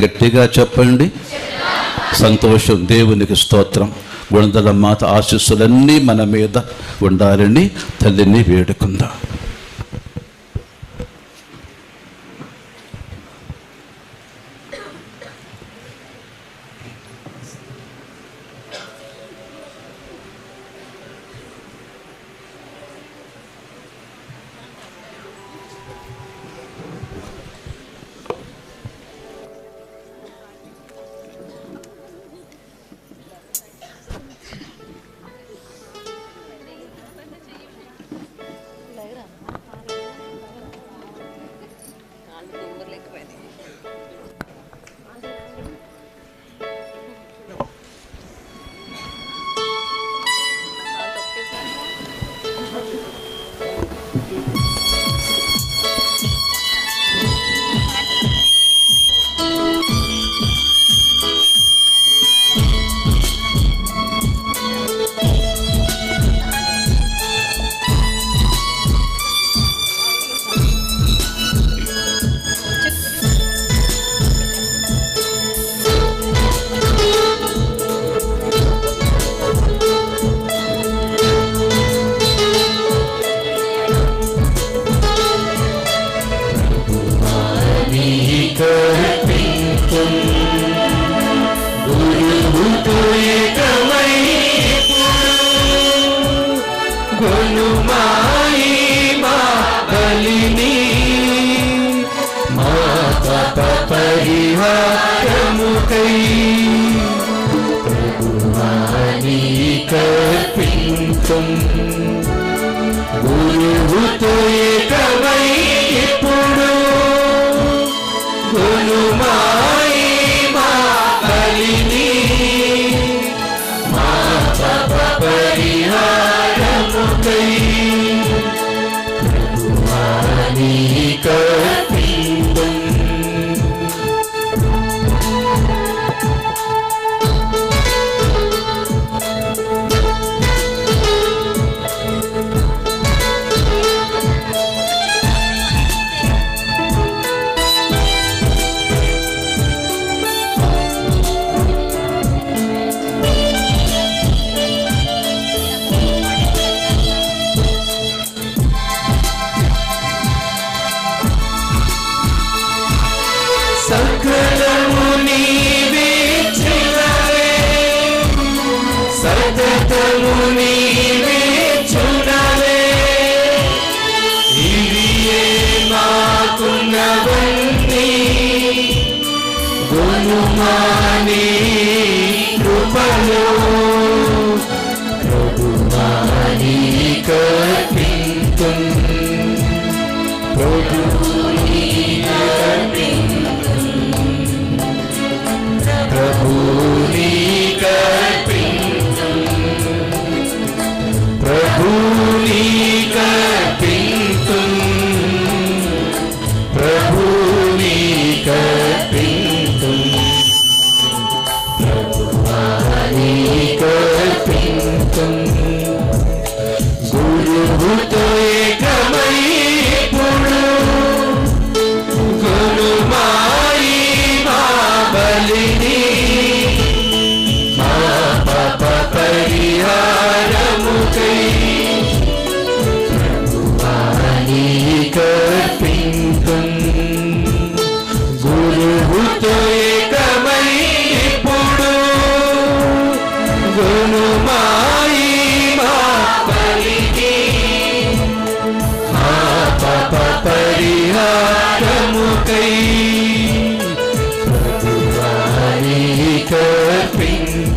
గట్టిగా చెప్పండి. సంతోషం. దేవునికి స్తోత్రం. గుణదల మాత ఆశీస్సులన్నీ మన మీద ఉండాలని తల్లిని వేడుకుందాం. గురువుతో ఏకమై ఇప్పుడు గుణమాయి మా బలిని మా పాప పరిహారముకై ప్రభువాని కర్పింతుం. సకలము నీవే చునవే, సతతము నీవే చునవే, ఇవియే మాకున్నవన్నీ గుణమాని కృపలో ప్రభువాని కర్పింతుం. ప్రభుని ప్రభుని కర్పింతుం. ప్రభుని కర్పింతుం. ప్రభుని కర్పింతుం. ప్రభువాని కర్పింతుం. గురువుతో ఏకమై ఇప్పుడు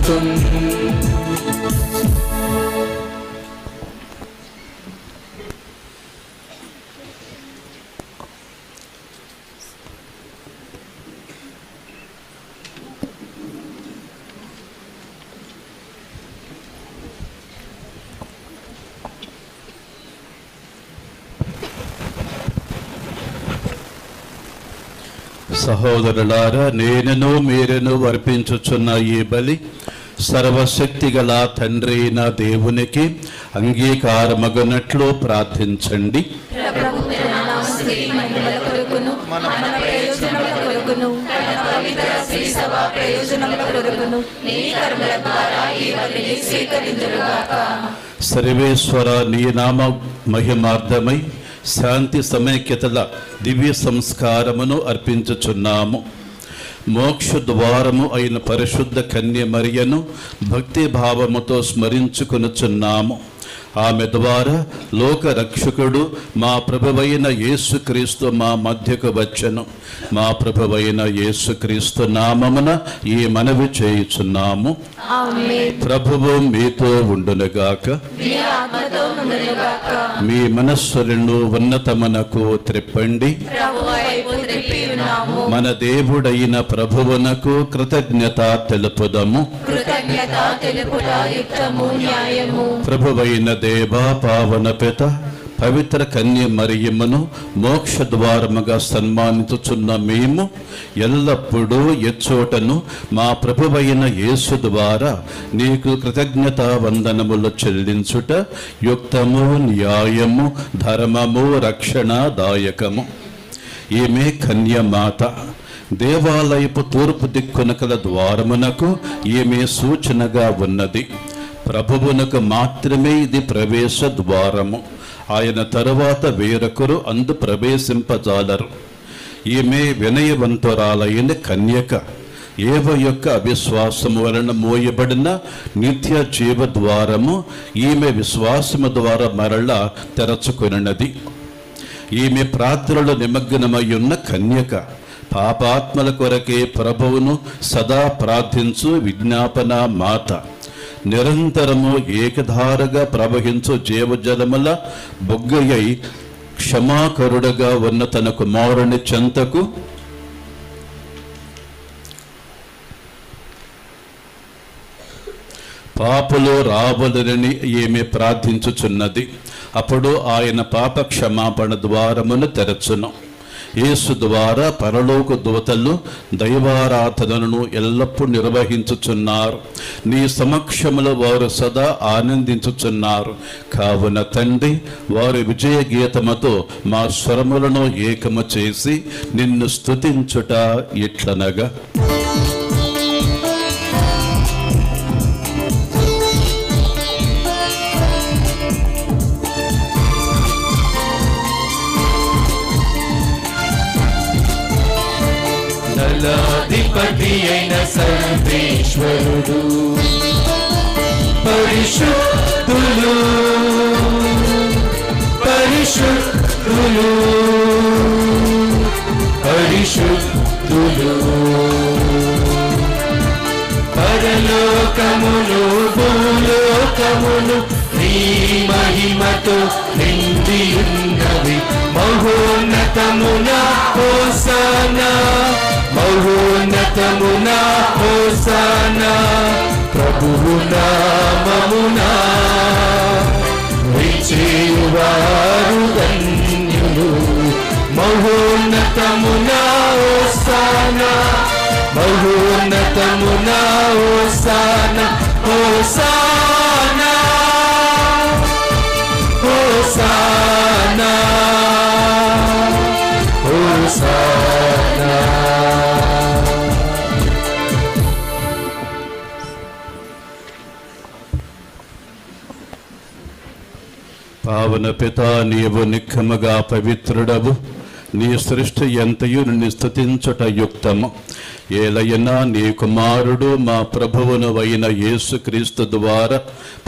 పెంతుం సహోదరులారా, నేనును మీరును అర్పించుచున్న ఈ బలి సర్వశక్తి గల తండ్రి అయిన దేవునికి అంగీకారమగునట్లు ప్రార్థించండి. సర్వేశ్వర, నీ నామ మహిమార్థమై శాంతి సమైక్యతల దివ్య సంస్కారమును అర్పించుచున్నాము. మోక్ష ద్వారము అయిన పరిశుద్ధ కన్య మరియను భక్తి భావముతో స్మరించుకొనుచున్నాము. ఆమె ద్వారా లోక రక్షకుడు మా ప్రభువైన యేసుక్రీస్తు మా మధ్యకు వచ్చెను. మా ప్రభువైన యేసుక్రీస్తు నామమున ఈ మనవి చేయుచున్నాము. ప్రభువు మీతో ఉండునుగాక. మీ మనస్సులను ఉన్నతమునకు త్రిప్పండి. మన దేవుడైన ప్రభువునకు కృతజ్ఞత తెలుపుదము. ప్రభువైన దేవ, పావన పిత, పవిత్ర కన్య మరియమ్మను మోక్ష ద్వారముగా సన్మానించుచున్న మేము ఎల్లప్పుడూ ఎచ్చోటను మా ప్రభువైన యేసు ద్వారా నీకు కృతజ్ఞత వందనములు చెల్లించుట యుక్తము, న్యాయము, ధర్మము, రక్షణదాయకము. ఈమె కన్యమాత. దేవాలయపు తూర్పు దిక్కున కల ద్వారమునకు ఈమె సూచనగా ఉన్నది. ప్రభువునకు మాత్రమే ఇది ప్రవేశ ద్వారము. ఆయన తరువాత వేరొకరు అందు ప్రవేశింపజాలరు. ఈమె వినయవంతురాలైన కన్యక. ఏవ యొక్క అవిశ్వాసము వలన మోయబడిన నిత్య జీవ ద్వారము ఈమె విశ్వాసము ద్వారా మరలా తెరచుకొనినది. ఈమె ప్రార్థనలో నిమగ్నమై ఉన్న కన్యక. పాపాత్మల కొరకే ప్రభువును సదా ప్రార్థించు విజ్ఞాపన మాత. నిరంతరము ఏకధారగా ప్రవహించు జీవజలముల బొగ్గయ్యై క్షమాకరుడుగా ఉన్న తన కుమారుని చెంతకు పాపులు రావలనని ఈమె ప్రార్థించుచున్నది. అప్పుడు ఆయన పాప క్షమాపణ ద్వారమును తెరచును. యేసు ద్వారా పరలోక దూతలు దైవారాధనను ఎల్లప్పుడూ నిర్వహించుచున్నారు. నీ సమక్షములో వారు సదా ఆనందించుచున్నారు. కావున తండ్రి, వారి విజయ గీతముతో మా స్వరములను ఏకము చేసి నిన్ను స్తుతించుట ఇట్లనగా: దళాధిపతి అయిన సర్వేశ్వరుడు, పరిశుద్ధులు పరిశుద్ధులు పరిశుద్ధులు, పరలోకములు భూలోకములు నీ మహిమతో నిండి ఉన్నవి. మహోన్నతమున హోసానా, మహోన్నతమున హోసానా, ప్రభువు నామమున విజేయువారు ధన్యులు. మహోన్నతమున హోసానా, మహోన్నతమున హోసానా, హోసానా హోసానా హోసానా. పావన పిత, నీవు నిక్కముగా పవిత్రుడవు. నీ సృష్టి ఎంతయు నిన్ను స్తుతించుట యుక్తము. ఏలైనా నీ కుమారుడు మా ప్రభువును అయిన యేసుక్రీస్తు ద్వారా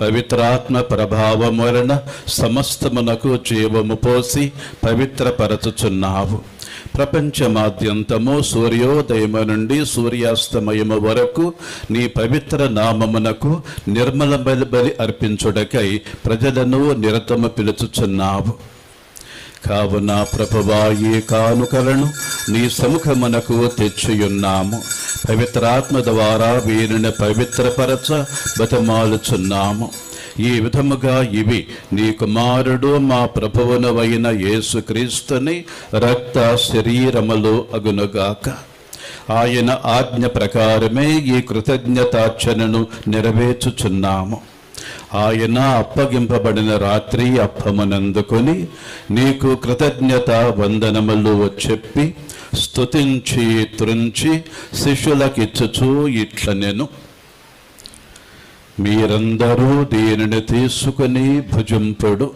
పవిత్రాత్మ ప్రభావం వలన సమస్తమునకు జీవము పోసి పవిత్రపరచుచున్నావు. ప్రపంచమాద్యంతము సూర్యోదయము నుండి సూర్యాస్తమయము వరకు నీ పవిత్ర నామమునకు నిర్మల బలి అర్పించుటకై ప్రజలను నిరతము పిలుచుచున్నావు. కావున ప్రభువా, ఈ కానుకలను నీ సముఖమునకు తెచ్చియున్నాము. పవిత్రాత్మ ద్వారా వీరిని పవిత్రపరచ బతిమాలుచున్నాము. ఈ విధముగా ఇవి నీ కుమారుడు మా ప్రభువునవైన యేసుక్రీస్తుని రక్త శరీరములు అగునుగాక. ఆయన ఆజ్ఞ ప్రకారమే ఈ కృతజ్ఞతార్చనను నెరవేర్చుచున్నాము. ఆయన అప్పగింపబడిన రాత్రి అప్పమునందుకొని నీకు కృతజ్ఞత వందనములు చెప్పి స్తుతించి త్రుంచి శిష్యులకిచ్చుచూ ఇట్లనెను: మీరందరూ దీనిని తీసుకుని భుజింపుడు.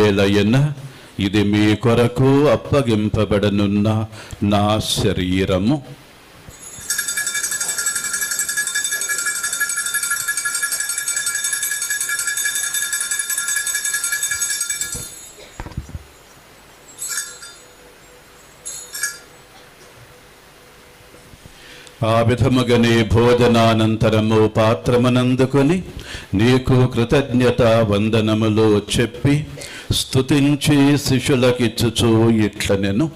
ఏలయన ఇది మీ కొరకు అప్పగింపబడనున్న నా శరీరము. ఆ విధముగనే భోజనానంతరము పాత్రమునందుకొని నీకు కృతజ్ఞత వందనములు చెప్పి స్తుతించి శిష్యులకిచ్చుచూ ఇట్లనెను: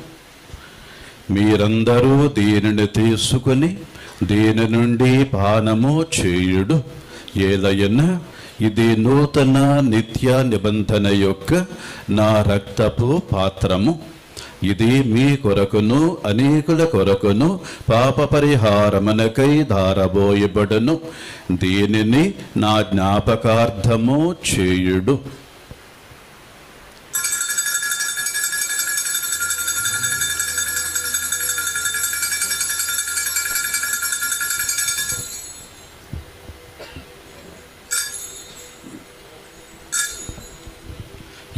మీరందరూ దీనిని తీసుకుని దీని నుండి పానము చేయుడు. ఏలయన ఇది నూతన నిత్య నిబంధన యొక్క నా రక్తపు పాత్రము. ఇది మీ కొరకును అనేకుల కొరకును పాప పరిహారమునకై ధారబోయబడును. దీనిని నా జ్ఞాపకార్థము చేయుడు.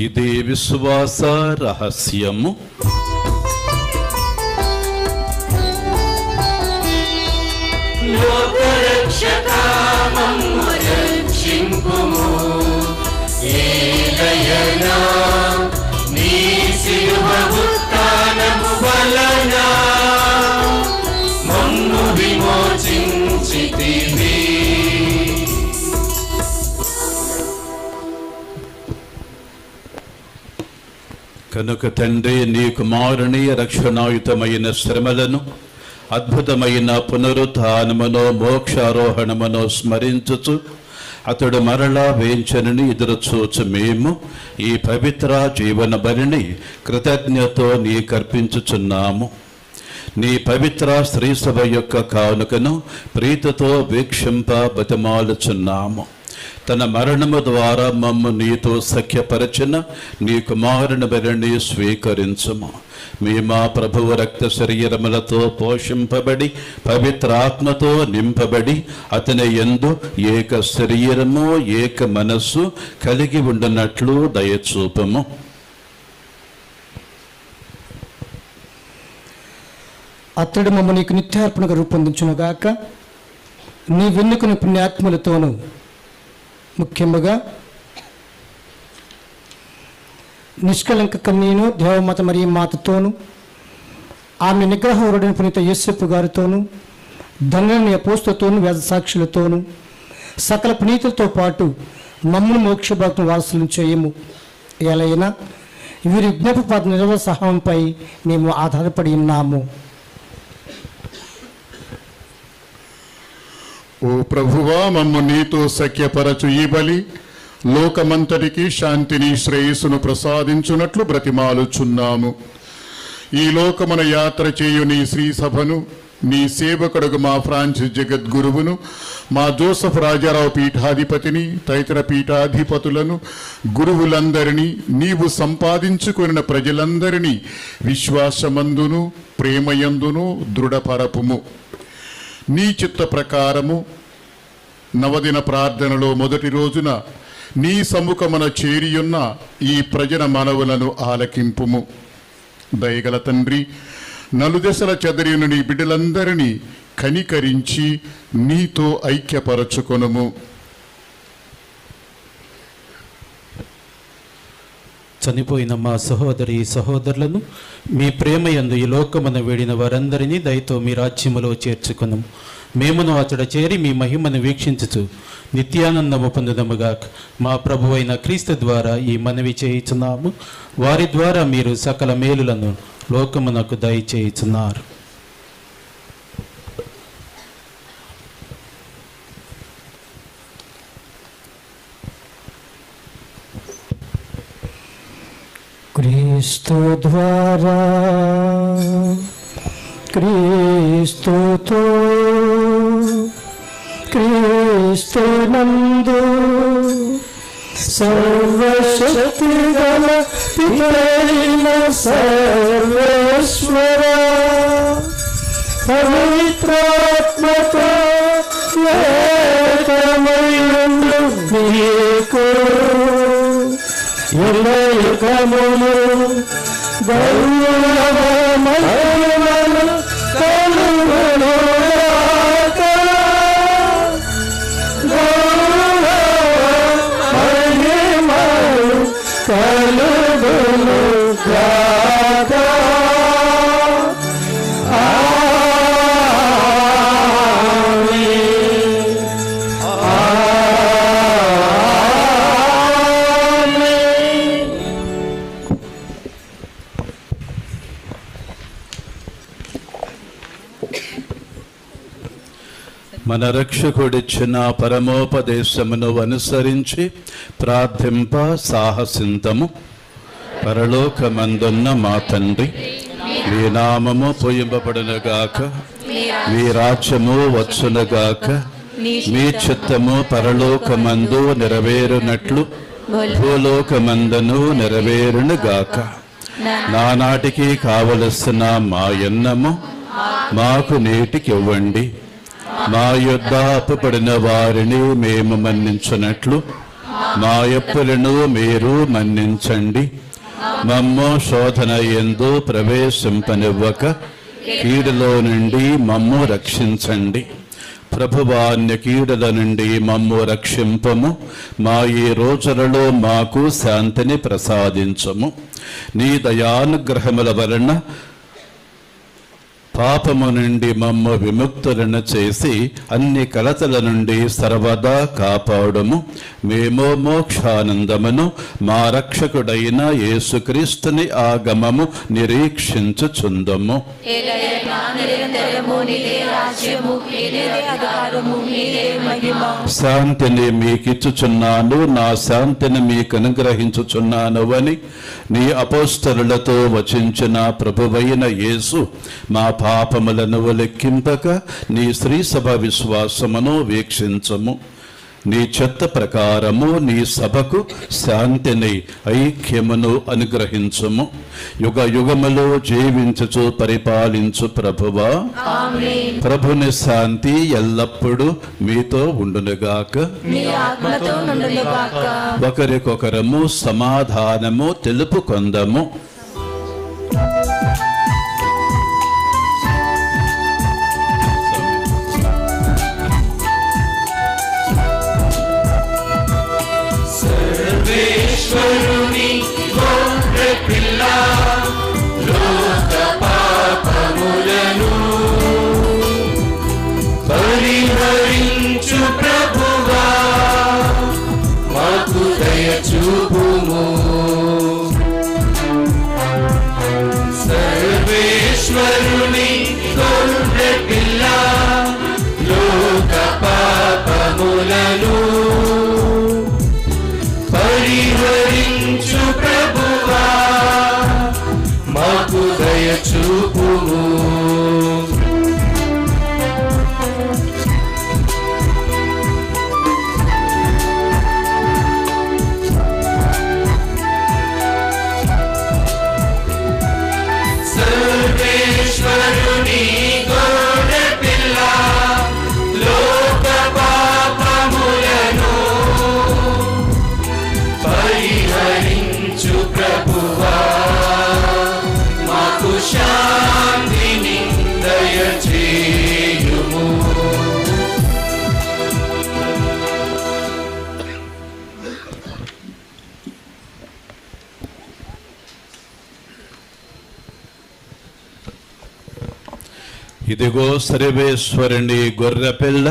ఇది విశ్వాస రహస్యము. కనుక తండ్రి, నీ కుమారుని రక్షణాయుతమైన శ్రమలను, అద్భుతమైన పునరుత్థానమును, మోక్షారోహణమును స్మరించుచు అతడు మరలా వేంచనని ఎదురుచూచు మేము ఈ పవిత్ర జీవన బలిని కృతజ్ఞతతో నీకర్పించుచున్నాము. నీ పవిత్ర స్త్రీ సభ యొక్క కానుకను ప్రీతితో వీక్షింప బతిమాలుచున్నాము. తన మరణము ద్వారా మమ్ము నీతో సఖ్యపరచిన నీ కుమారుని బలిని స్వీకరించుము. మీ మా ప్రభువు రక్త శరీరములతో పోషింపబడి పవిత్ర ఆత్మతో నింపబడి అతని యందు ఏక శరీరము ఏక మనస్సు కలిగి ఉండునట్లు దయచూపము. అతడు మమ్మ నీకు నిత్యార్పణగా రూపొందించునుగాక. నీ వెన్నుకుని పుణ్యాత్ములతోనూ ముఖ్యముగా నిష్కలంక కన్నీను దేవమాత మరియు మాతతోనూ ఆమె నిగ్రహవరుడైన పునీత యేసప్ప గారితోనూ ధన్యుని అపోస్తలతోనూ వేద సాక్షులతోనూ సకల పునీతులతో పాటు మమ్మల్ని మోక్షభాగ్యం వారసులను చేయము. ఎలైనా వీరి విజ్ఞాపపాద నిల్వ సహాయంపై మేము ఆధారపడి ఉన్నాము. ఓ ప్రభువా, మమ్ము నీతో సఖ్యపరచు ఈ బలి లోకమంతటికి శాంతిని శ్రేయస్సును ప్రసాదించున్నట్లు బ్రతిమాలుచున్నాము. ఈ లోకమున యాత్ర చేయు నీ శ్రీ సభను, నీ సేవకుడుగు మా ఫ్రాన్సిస్ జగద్గురువును, మా జోసఫ్ రాజారావు పీఠాధిపతిని, తదితర పీఠాధిపతులను, గురువులందరినీ, నీవు సంపాదించుకున్న ప్రజలందరినీ విశ్వాసమందును ప్రేమయందును దృఢపరపుము. నీ చిత్త ప్రకారము నవదిన ప్రార్థనలో మొదటి రోజున నీ సముఖమున చేరియున్న ఈ ప్రజల మనవులను ఆలకింపుము. దయగల తండ్రి, నలుదెసల చెదరిన నీ బిడ్డలందరినీ కనికరించి నీతో ఐక్యపరచుకొనుము. చనిపోయిన మా సహోదరి సహోదరులను మీ ప్రేమయందు ఈ లోకమున వేడిన వారందరినీ దయతో మీ రాజ్యములో చేర్చుకున్నాము. మేమును అతడ చేరి మీ మహిమను వీక్షించుచు నిత్యానందము పొందుదముగా మా ప్రభు అయిన క్రీస్తు ద్వారా ఈ మనవి చేయుచున్నాము. వారి ద్వారా మీరు సకల మేలులను లోకమునకు దయచేయుచున్నారు. క్రీస్తు ద్వారా క్రీస్తుతో క్రీస్తునందు సర్వశక్తి గల పితైన సర్వేశ్వర పవిత్రాత్మతో ఏకమైయుండు నీకు ఎల్లయుగములు గౌరవ మహిమలు కలుగునుగాక. గౌరవ మహిమలు కలుగునుగాక. మన రక్షకుడిచ్చిన పరమోపదేశమును అనుసరించి ప్రార్థింప సాహసింతము. పరలోకమందున్న మా తండ్రి, మీ నామము పూజింపబడునుగాక, మీ రాజ్యము వచ్చునుగాక, మీ చిత్తము పరలోకమందు నెరవేరునట్లు భూలోకమందును నెరవేరునుగాక. నానాటికి కావలసిన మా అన్నము మాకు నేటికి ఇవ్వండి. మా యొద్ద అప్పుపడిన వారిని మేము మన్నించున్నట్లు మా అప్పులను మీరు మన్నించండి. మమ్ము శోధన యందు ప్రవేశింపనివ్వక కీడులో నుండి మమ్ము రక్షించండి. ప్రభువాన్య కీడుల నుండి మమ్ము రక్షింపము. మా ఈ రోజులలో మాకు శాంతిని ప్రసాదించము. నీ దయానుగ్రహముల వలన పాపము నుండి మమ్ము విముక్తులను చేసి అన్ని కలతల నుండి సర్వదా కాపాడుము. మేము మోక్షానందమును మా రక్షకుడైన యేసుక్రీస్తుని ఆగమము నిరీక్షించుచుందము. శాంతిని మీకిచ్చుచున్నాను, నా శాంతిని మీకు అనుగ్రహించుచున్నాను అని నీ అపోస్తలులతో వచించిన ప్రభువైన యేసు మా పాపములను లెక్కింపక నీ శ్రీసభ విశ్వాసమును వీక్షించము. నీ చిత్త ప్రకారము నీ సభకు శాంతిని ఐక్యమును అనుగ్రహించుము. యుగ యుగములో జీవించుచు పరిపాలించు ప్రభువా, ప్రభుని శాంతి ఎల్లప్పుడూ మీతో ఉండునుగాక. ఒకరికొకరము సమాధానము తెలుపుకొందము. సర్వేశ్వరుని గొర్రె పిల్ల, లోక పాపములను పరిహరించు ప్రభువా, మాకు దయ చూపుము. సర్వేశ్వరుని గొర్రె పిల్ల, లోక పాపములను పరిహరించు ప్రభువా, మాకు దయ చూపుము. ఇదిగో సర్వేశ్వరుని గొర్రెపిల్ల,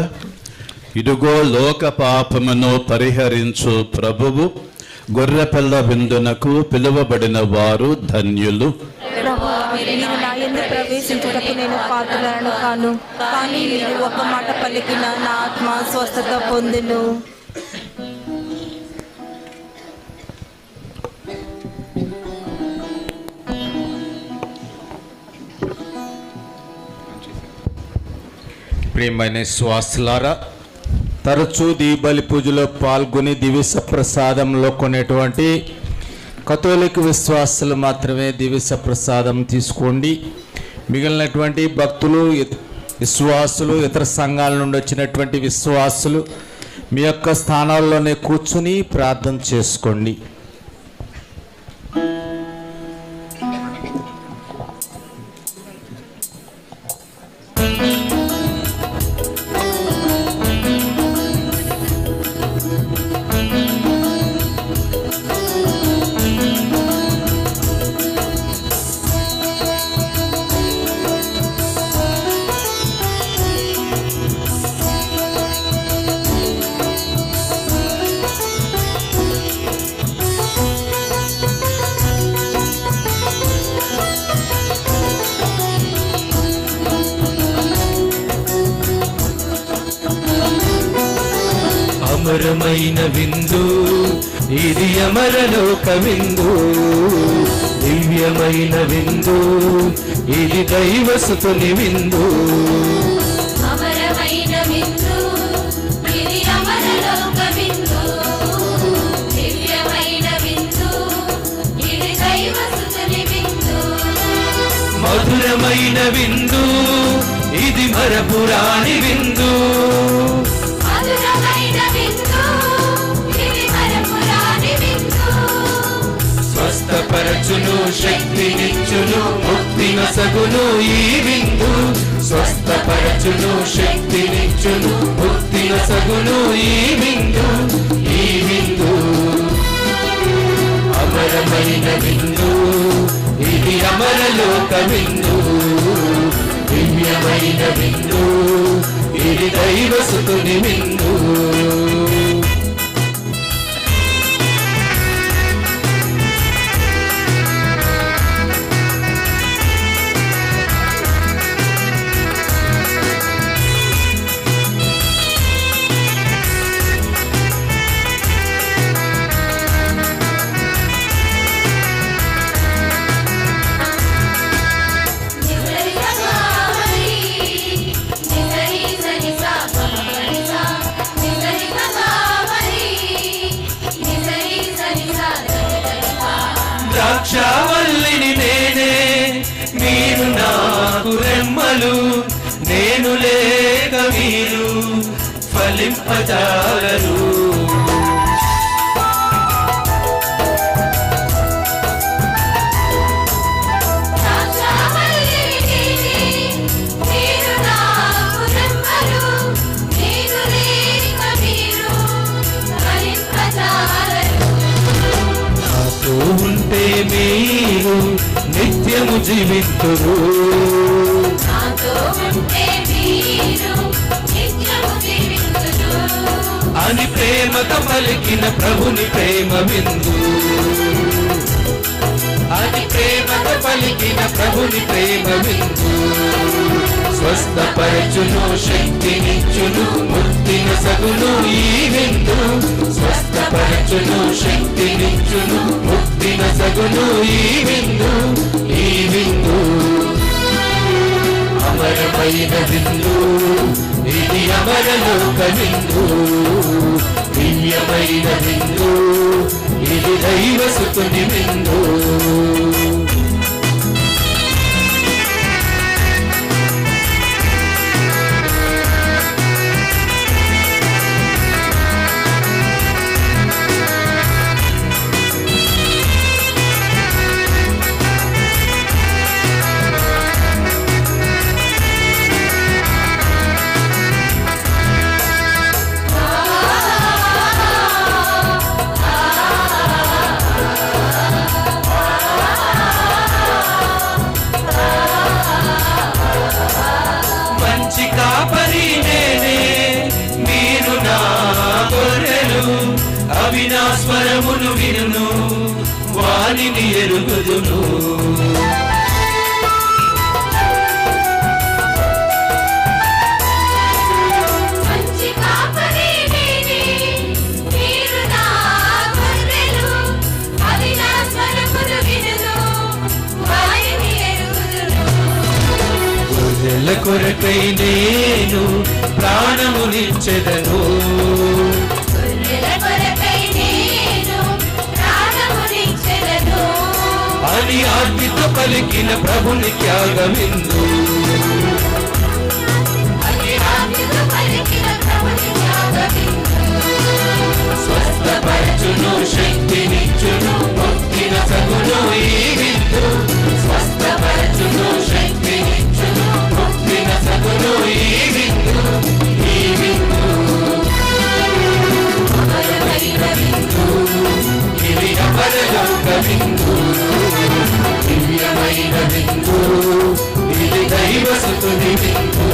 ఇదిగో లోక పాపమును పరిహరించు ప్రభువు. గొర్రెపిల్ల విందునకు పిలువబడిన వారు ధన్యులు. మీరు నా యందు ప్రవేశించుటకు నేను పాత్రులను కాను, కానీ మీరు ఒక మాట పలికిన నా ఆత్మ స్వస్థత పొందును. ప్రియమైన శ్వాసలారా, తరచూ దీపావళి పూజలో పాల్గొని దివిస ప్రసాదంలో కొనేటువంటి కథోలిక్ విశ్వాసులు మాత్రమే దివిస ప్రసాదం తీసుకోండి. మిగిలినటువంటి భక్తులు, విశ్వాసులు, ఇతర సంఘాల నుండి వచ్చినటువంటి విశ్వాసులు మీ యొక్క స్థానాల్లోనే కూర్చుని ప్రార్థన చేసుకోండి. అమరమైన విందు ఇది, అమరలోక విందు. దివ్యమైన విందు ఇది, దైవసుతుని విందు. అమరమైన విందు ఇది, అమరలోక విందు. దివ్యమైన విందు ఇది, దైవసుతుని విందు. మధురమైన విందు ఇది, మరపురాని విందు. మధురమైన విందు ఇది, మరపురాని విందు. స్వస్థపరచును, శక్తినిచ్చును, ముక్తి నొసగును ఈ విందు. స్వస్థపరచును, శక్తినిచ్చును, ముక్తి నొసగును ఈ విందు. ఈ విందు అమరమైన విందు ఇది, అమరలోక విందు. దివ్యమైన విందు ఇది, దైవసుతుని విందు. ద్రాక్షావల్లిని నేనే, మీరు నాకు రెమ్మలు. నేను లేక మీరు ఫలింపజాలరు. ఉంటే మీరు నిత్యము జీవింతురు. అని ప్రేమతో పలికిన ప్రభుని ప్రేమ విందు. అని ప్రేమతో పలికిన ప్రభుని ప్రేమ విందు. స్వస్థపరచును, శక్తినిచ్చును, ముక్తి నొసగును ఈ విందు. స్వస్థపరచును, శక్తినిచ్చును, ముక్తి నొసగును ఈ విందు. ఈ విందు అమరమైన విందు ఇది, అమరలోక విందు. దివ్యమైన విందు ఇది, దైవసుతుని విందు. వారిని ఎరుగుదును. మంచి కాపరి నేనే, మీరు నా గొర్రెలు, అవి నా స్వరమును వినును, వారిని ఎరుగుదును. గొర్రెల కొరకై నేను ప్రాణమునిచ్చెదను. గొర్రెల కొరకై నేను ప్రాణమునిచ్చెదను. అని ఆజ్ఞతో పలికిన ప్రభుని త్యాగమిందు. అని ఆజ్ఞతో పలికిన ప్రభుని త్యాగమిందు. స్వస్థపరచును, శక్తినిచ్చును, ముక్తిన సగును ఈ విందు. స్వస్థపరచును, శక్తినిచ్చును, ముక్తిన సగును ఈ విందు. ఈ విందు అమరమైన విందు, ఇది అమరలోక విందు. దివ్యమైన విందు, ఇది దైవసుతుని విందు.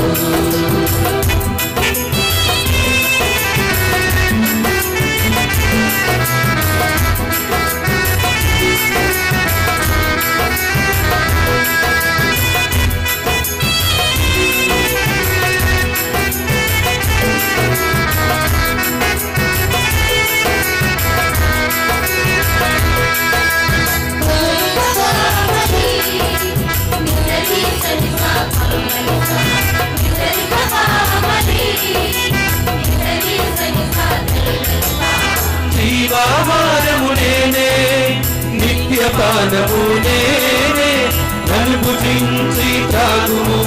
జీవాహారము నేనే, నిత్యపానము నేనే. నన్ను భుజించి త్రాగుము,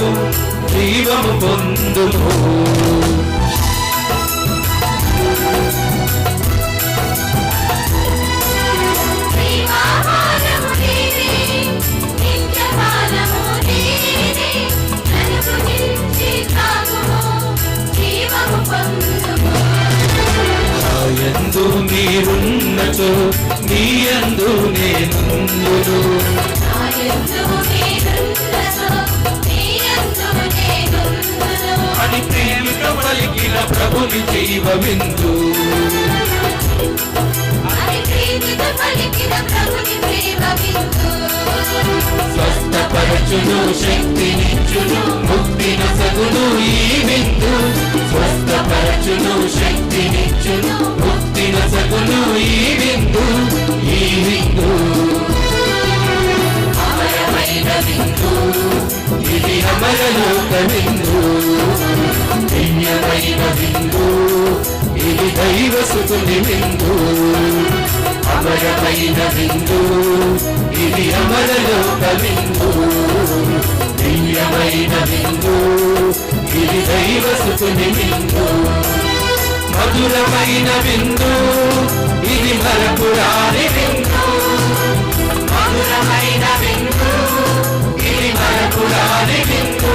జీవము పొందుము. జీవాహారము నేనే, నిత్యపానము నేనే. నన్ను భుజించి త్రాగుము, జీవము పొందుము. యందు మీరున్నచో మీ యందు నేనుందును. నాయందు మీరున్నచో నీయందు నేనుందును. అని ప్రేమతో పలికిన ప్రభుని జీవవిందు. అని ప్రీతితో పలికిన ప్రభుని ప్రేమ విందు. స్వస్థపరచును, శక్తినిచ్చును, ముక్తిన సగును ఈ విందు. స్వస్థపరచును, శక్తినిచ్చును, ముక్తిన సగును ఈ విందు. ఈ విందు అమరమైన విందు, ఇది అమరలోక విందు. దివ్యమైన విందు, ఇది దైవసుతుని విందు. అమరమైన విందు, ఇది అమరలోక విందు. దివ్యమైన విందు, ఇది దైవసుతుని విందు. మధురమైన విందు, ఇది మరపురాని విందు. మధురమైన విందు, ఇది మరపురాని విందు.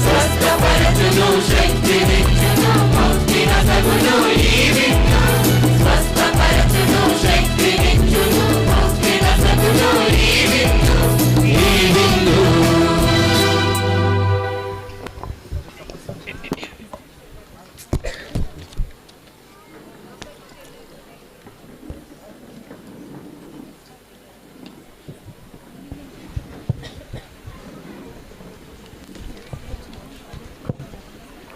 స్వస్థపరచును, శక్తినిచ్చును, ముక్తిన సగును ఈ విందు. స్వస్థపరచును, శక్తినిచ్చును, ముక్తిన సగును ఈ విందు. ఈ విందు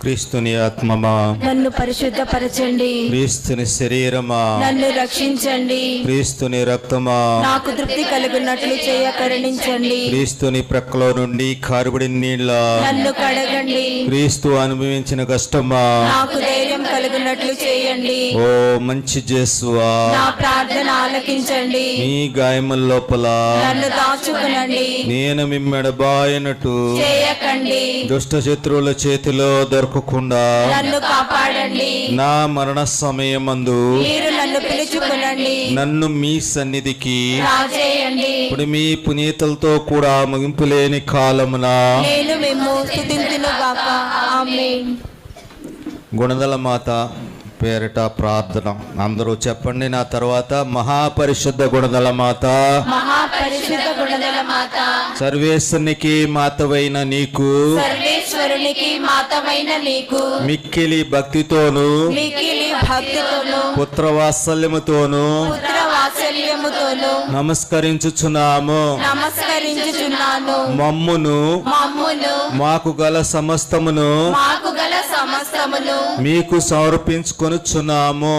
క్రీస్తుని ఆత్మమా, నన్ను పరిశుద్ధపరచండి. క్రీస్తుని శరీరమా, నన్ను రక్షించండి. క్రీస్తుని రక్తమా, నాకు తృప్తి కలుగున్నట్లు చేయ కరుణించండి. క్రీస్తుని ప్రక్కలో నుండి కారుబడిన నీళ్ళ, నన్ను కడగండి. క్రీస్తు అనుభవించిన కష్టమా, నాకు ధైర్యం కలుగున్నట్లు చేయండి. ఓ మంచి జేసువా, నా ప్రార్థన ఆలకించండి. మీ గాయముల లోపల నన్ను దాచుకునండి. నేను మిమ్మెడబాయనట్టు చేయకండి. దుష్ట శత్రువుల చేతిలో దొరకకుండా నన్ను కాపాడండి. నా మరణ సమయమందు మీరు నన్ను పిలుచుకునండి. నన్ను మీ సన్నిధికి రాజేయండి. ఇప్పుడు మీ పునీతులతో కూడా ముగింపు లేని కాలమున నేను మేము స్తుతింతును గాక. ఆమేన్. గుణదల మాత పేరిట ప్రార్థన అందరూ చెప్పండి నా తర్వాత. మహాపరిశుద్ధ గుణదల మాత, మహాపరిశుద్ధ గుణదల మాత, సర్వేశ్వరునికి మాతవైన నీకు, సర్వేశ్వరునికి మాతమైన నీకు మిక్కిలి భక్తితోను మిక్కిలి భక్తితోను పుత్రవాత్సల్యముతోను పుత్ర వాత్సల్యముతోను పాదములలోను నమస్కరించుచున్నాము. నమస్కరించుచున్నాను. మమ్మును మాకు గల సమస్తమును మీకు సమర్పించుకొనుచున్నాము.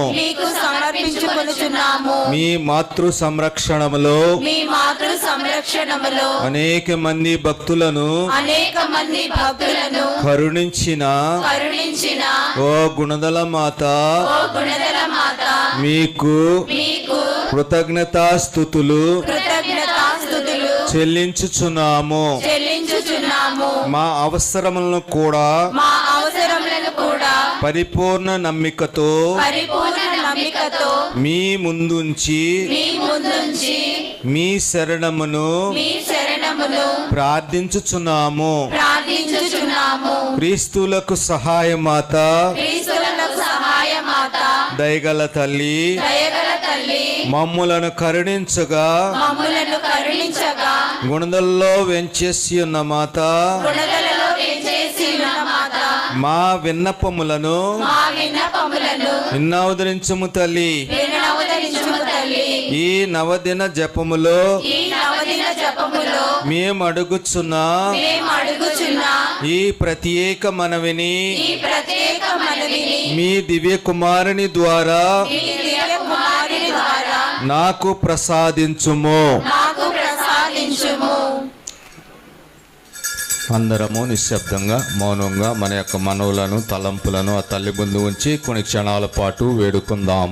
మీ మాతృ సంరక్షణములో అనేక మంది భక్తులను కరుణించిన ఓ గుణదల మాత, మీకు కృతజ్ఞతాస్తుతులు చెల్లించుచున్నాము. మా అవసరములను కూడా పరిపూర్ణ నమ్మికతో మీ ముందుంచి మీ శరణమును ప్రార్థించుచున్నాము. క్రీస్తులకు సహాయమాత, దయగల తల్లి, మమ్ములను కరుణించగా గుణదల్లో వెంచేసి ఉన్న మాత, మా విన్నపములను విన్నవదరించుము తల్లి. ఈ నవదిన జపములో మేము అడుగుచున్న ఈ ప్రత్యేక మనవిని మీ దివ్య కుమారుని ద్వారా నాకు ప్రసాదించుము. అందరము నిశ్శబ్దంగా మౌనంగా మన యొక్క మనవులను తలంపులను ఆ తల్లి ముందు ఉంచి కొన్ని క్షణాల పాటు వేడుకుందాం.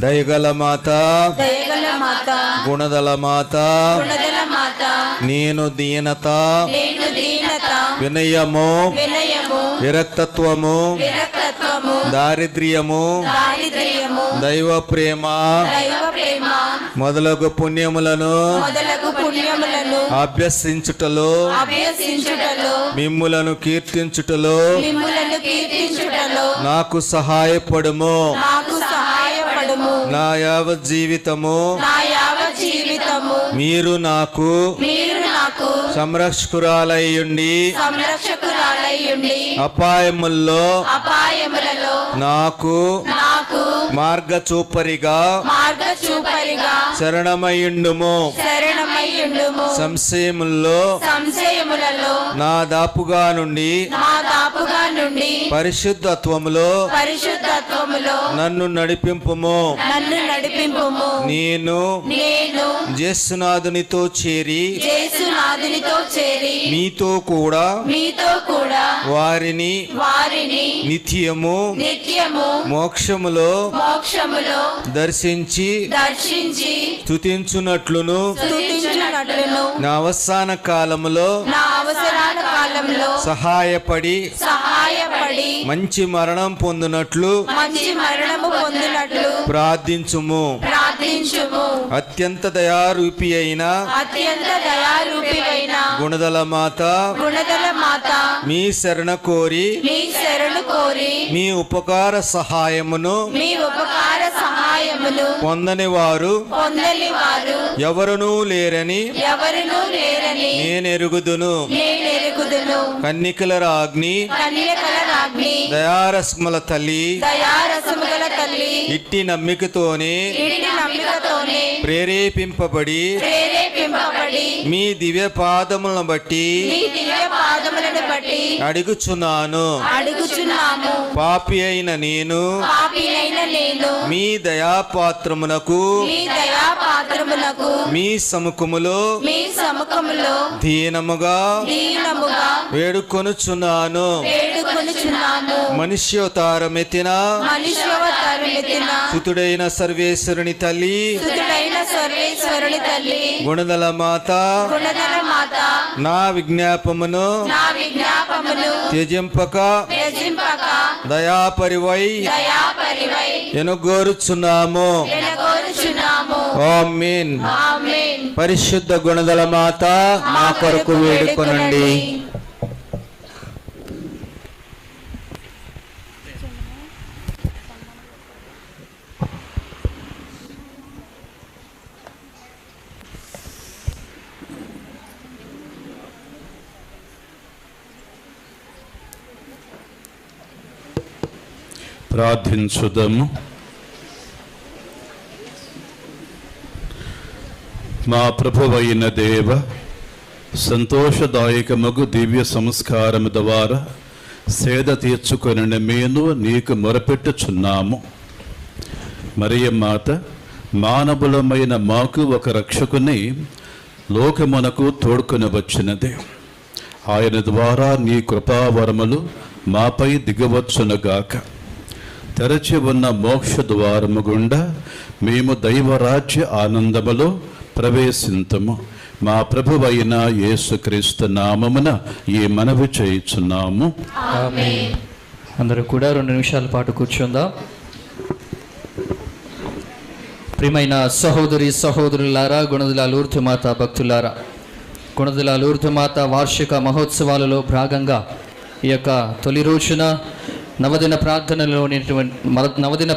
దయగల మాత, గుణదల మాత, నేను దీనత, వినయము, విరక్తత్వము, దారిద్ర్యము, దైవ ప్రేమ మొదలగు పుణ్యములను అభ్యసించుటలో మిమ్ములను కీర్తించుటలో నాకు సహాయపడుము. నా యావత్ జీవితము మీరు నాకు సంరక్షకురాలయ్యుండి అపాయముల్లో నాకు మార్గచూపరిగా శరణమయ్యుండుము. సంశయముల్లో నా దాపుగా నుండి పరిశుద్ధత్వములో నన్ను నడిపింపుము. నేను యేసునాథునితో చేరి మీతో కూడా వారిని నిత్యము మోక్షములో దర్శించి స్తుతించునట్లును నా అవసాన కాలములో సహాయపడి మంచి మరణం పొందినట్లు ప్రార్థించుము. అత్యంత దయారూపి అయిన గుణదల మాత, మీ శరణ కోరి మీ ఉపకార సహాయమును పొందని వారు ఎవరునూ లేరని నేనెరుగుదును. కన్నికల రాజ్ఞి, దయారసముల తల్లి, ఇట్టి నమ్మికతోనే ప్రేరేపింపబడి మీ దివ్య పాదములను బట్టి అడుగుచున్నాను. పాపి అయిన నేను మీ దయాపాత్రమునకు మీ సముఖములో దీనముగా వేడుకొనుచున్నాను. మనుష్యోతారమెత్తిన సుతుడైన సర్వేశ్వరుని తల్లి, గుణదల మాత, నా విజ్ఞాపమును త్యజింపక దయాపరివై ఎనుగోరుచున్నాము. ఆమేన్. పరిశుద్ధ గుణదల మాత, మా కొరకు వేడుకొనండి. ప్రార్థించుదము. మా ప్రభువైన దేవ, సంతోషదాయకమగు దివ్య సంస్కారము ద్వారా సేద తీర్చుకొనిన మేను నీకు మొరపెట్టుచున్నాము. మరియమాత మానవులమైన మాకు ఒక రక్షకుని లోకమునకు తోడ్కొని వచ్చినది. ఆయన ద్వారా నీ కృపావరములు మాపై దిగవచ్చునుగాక. తెరచి ఉన్న మోక్ష ద్వారము గుండా మేము దైవరాజ్య ఆనందములో ప్రవేశింతము. మా ప్రభువైన యేసుక్రీస్తు నామమున ఈ మనవి చేయుచున్నాము. అందరూ కూడా 2 నిమిషాల పాటు కూర్చుందాం. ప్రియమైన సహోదరి సహోదరులారా, గుణదల లూర్దు మాత భక్తులారా, గుణదల లూర్దు మాత వార్షిక మహోత్సవాలలో భాగంగా ఈ యొక్క తొలి రోజున నవదిన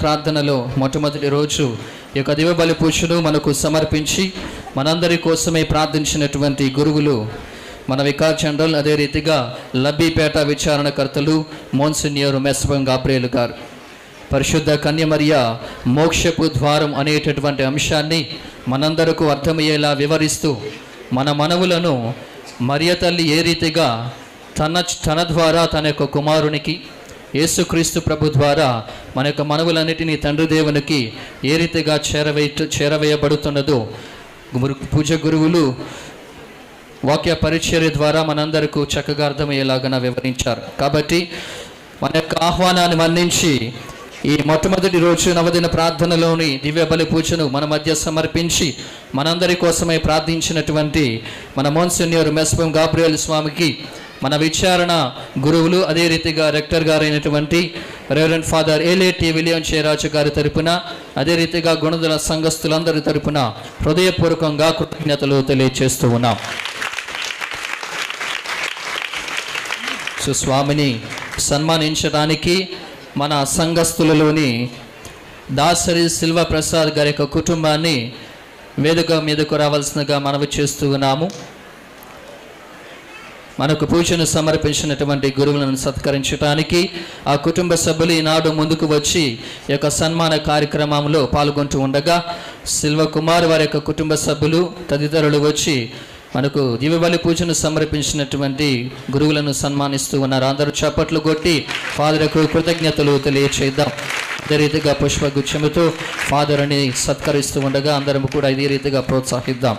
ప్రార్థనలో మొట్టమొదటి రోజు ఈ యొక్క దివ్యబలి పూజను మనకు సమర్పించి మనందరి కోసమే ప్రార్థించినటువంటి గురువులు మన వికార్ జనరల్, అదే రీతిగా లబ్బీపేట విచారణకర్తలు మోన్సిన్యూర్ మెస్బం గాబ్రియల్ గారు పరిశుద్ధ కన్యమరియ మోక్షపు ద్వారం అనేటటువంటి అంశాన్ని మనందరకు అర్థమయ్యేలా వివరిస్తూ మన మనవులను మరియ తల్లి ఏ రీతిగా తన ద్వారా తన యొక్క కుమారునికి యేసుక్రీస్తు ప్రభు ద్వారా మన యొక్క మనవులన్నిటినీ తండ్రి దేవునికి ఏ రీతిగా చేరవేయబడుతున్నదో పూజ గురువులు వాక్య పరిచర్య ద్వారా మనందరకు చక్కగా అర్థమయ్యేలాగా వివరించారు. కాబట్టి మన యొక్క ఆహ్వానాన్ని మన్నించి ఈ మొట్టమొదటి రోజు నవదిన ప్రార్థనలోని దివ్య బలి పూజను మన మధ్య సమర్పించి మనందరి కోసమై ప్రార్థించినటువంటి మన మోన్సిన్యూర్ మెస్బం గాబ్రియల్ స్వామికి మన విచారణ గురువులు, అదే రీతిగా రెక్టర్ గారైనటువంటి reverend father Eleti William Cheraju గారి తరపున, అదే రీతిగా గుణదల సంఘస్థులందరి తరపున హృదయపూర్వకంగా కృతజ్ఞతలు తెలియజేస్తూ ఉన్నాం. సో స్వామిని సన్మానించడానికి మన సంఘస్థులలోని దాసరి సిల్వ ప్రసాద్ గారి యొక్క కుటుంబాన్ని వేదిక మీదకు రావాల్సిందిగా మనవి చేస్తూ ఉన్నాము. మనకు పూజను సమర్పించినటువంటి గురువులను సత్కరించడానికి ఆ కుటుంబ సభ్యులు ఈనాడు ముందుకు వచ్చి ఈ యొక్క సన్మాన కార్యక్రమంలో పాల్గొంటూ ఉండగా సిల్వ కుమార్ వారి యొక్క కుటుంబ సభ్యులు తదితరులు వచ్చి మనకు దివ్యబలి పూజను సమర్పించినటువంటి గురువులను సన్మానిస్తూ ఉన్నారు. అందరూ చప్పట్లు కొట్టి ఫాదర్కు కృతజ్ఞతలు తెలియచేద్దాం. అదే రీతిగా పుష్పగుచ్చముతో ఫాదర్ అని సత్కరిస్తూ ఉండగా అందరం కూడా ఇదే రీతిగా ప్రోత్సహిద్దాం.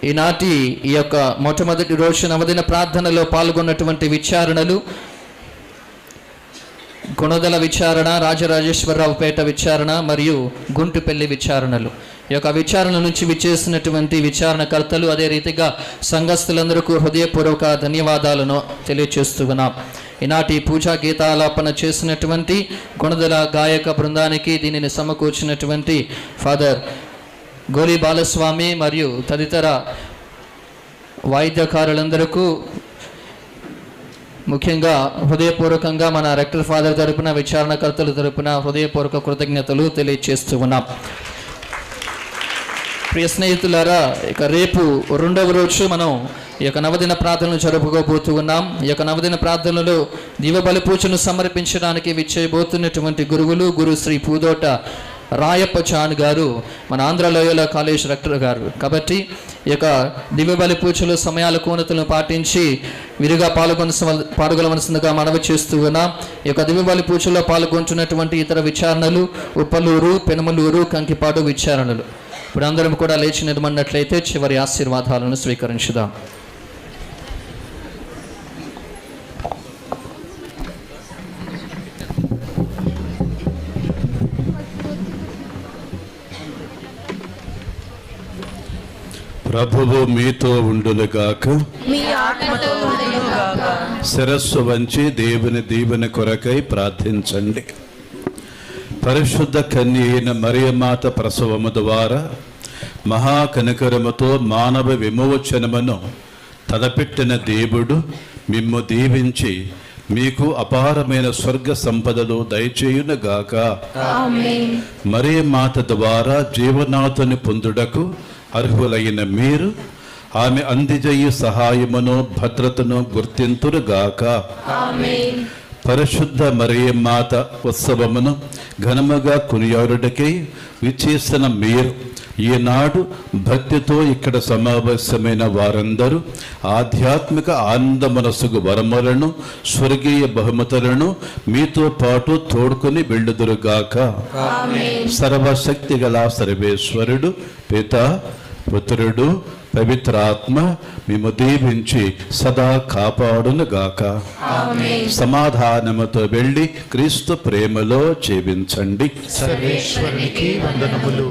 ఈనాటి ఈ యొక్క మొట్టమొదటి రోజు నవదిన ప్రార్థనలో పాల్గొన్నటువంటి విచారణలు గుణదల విచారణ, రాజరాజేశ్వరరావుపేట విచారణ మరియు గుంటుపల్లి విచారణలు. ఈ యొక్క విచారణ నుంచి విచ్చేసినటువంటి విచారణకర్తలు, అదే రీతిగా సంఘస్థులందరికీ హృదయపూర్వక ధన్యవాదాలను తెలియచేస్తున్నాం. ఈనాటి పూజా గీతాలాపన చేసినటువంటి గుణదల గాయక బృందానికి దీనిని సమకూర్చినటువంటి ఫాదర్ గోలి బాలస్వామి మరియు తదితర వాయిద్యకారులందరికీ ముఖ్యంగా హృదయపూర్వకంగా మన రెక్టర్ ఫాదర్ తరపున, విచారణకర్తల తరపున హృదయపూర్వక కృతజ్ఞతలు తెలియజేస్తూ ఉన్నాం. ప్రియ స్నేహితులారా, ఇక రేపు 2వ రోజు మనం ఈ యొక్క నవదిన ప్రార్థనలు జరుపుకోబోతూ ఉన్నాం. ఈ యొక్క నవదిన ప్రార్థనలో దివ్య బలి పూజను సమర్పించడానికి విచ్చేయబోతున్నటువంటి గురువులు గురు శ్రీ పూదోట రాయప్ప చాన్ గారు, మన ఆంధ్ర లోయోలా కాలేజ్ రెక్టర్ గారు. కాబట్టి ఈ యొక్క దివ్య బలి పూజలు సమయాల కోనతలను పాటించి విరిగా పాల్గొనవలసిందిగా మనవి చేస్తూ ఉన్నాం. ఈ యొక్క దివ్య బలి పూజలో పాల్గొంటున్నటువంటి ఇతర విచారణలు ఉప్పలూరు, పెనుమలూరు, కంకిపాడు విచారణలు. ఇప్పుడు అందరం కూడా లేచి నిలబడినట్లయితే చివరి ఆశీర్వాదాలను స్వీకరించుదాం. ప్రభువు మీతో ఉండునుగాక. మీ ఆత్మతో ఉండునుగాక. శిరస్సు వంచి దేవుని దీవెన కొరకై ప్రార్థించండి. పరిశుద్ధ కన్య అయిన మరియమాత ప్రసవము ద్వారా మహాకనికరముతో మానవ విమోచనమును తలపెట్టిన దేవుడు మిమ్ము దీవించి మీకు అపారమైన స్వర్గ సంపదలు దయచేయునుగాక. మరియమాత ద్వారా జీవనాథుని పొందుటకు అర్హులైన మీరు ఆమె అందిజయ్యి సహాయమును భద్రతను గుర్తింతురుగాక. పరిశుద్ధ మరియ మాత ఉత్సవమును ఘనముగా కొనియాడుటకై విచ్చేసిన మీరు ఈనాడు భక్తితో ఇక్కడ సమావేశమైన వారందరూ ఆధ్యాత్మిక ఆనందమనసుగు వరములను స్వర్గీయ బహుమతులను మీతో పాటు తోడుకొని వెళ్ళుదురుగాక. సర్వశక్తి గల సర్వేశ్వరుడు పిత పుత్రుడు పవిత్రాత్మ మేము దీవించి సదా కాపాడునుగాక. సమాధానముతో వెళ్ళి క్రీస్తు ప్రేమలో జీవించండి. సర్వేశ్వరునికి వందనములు.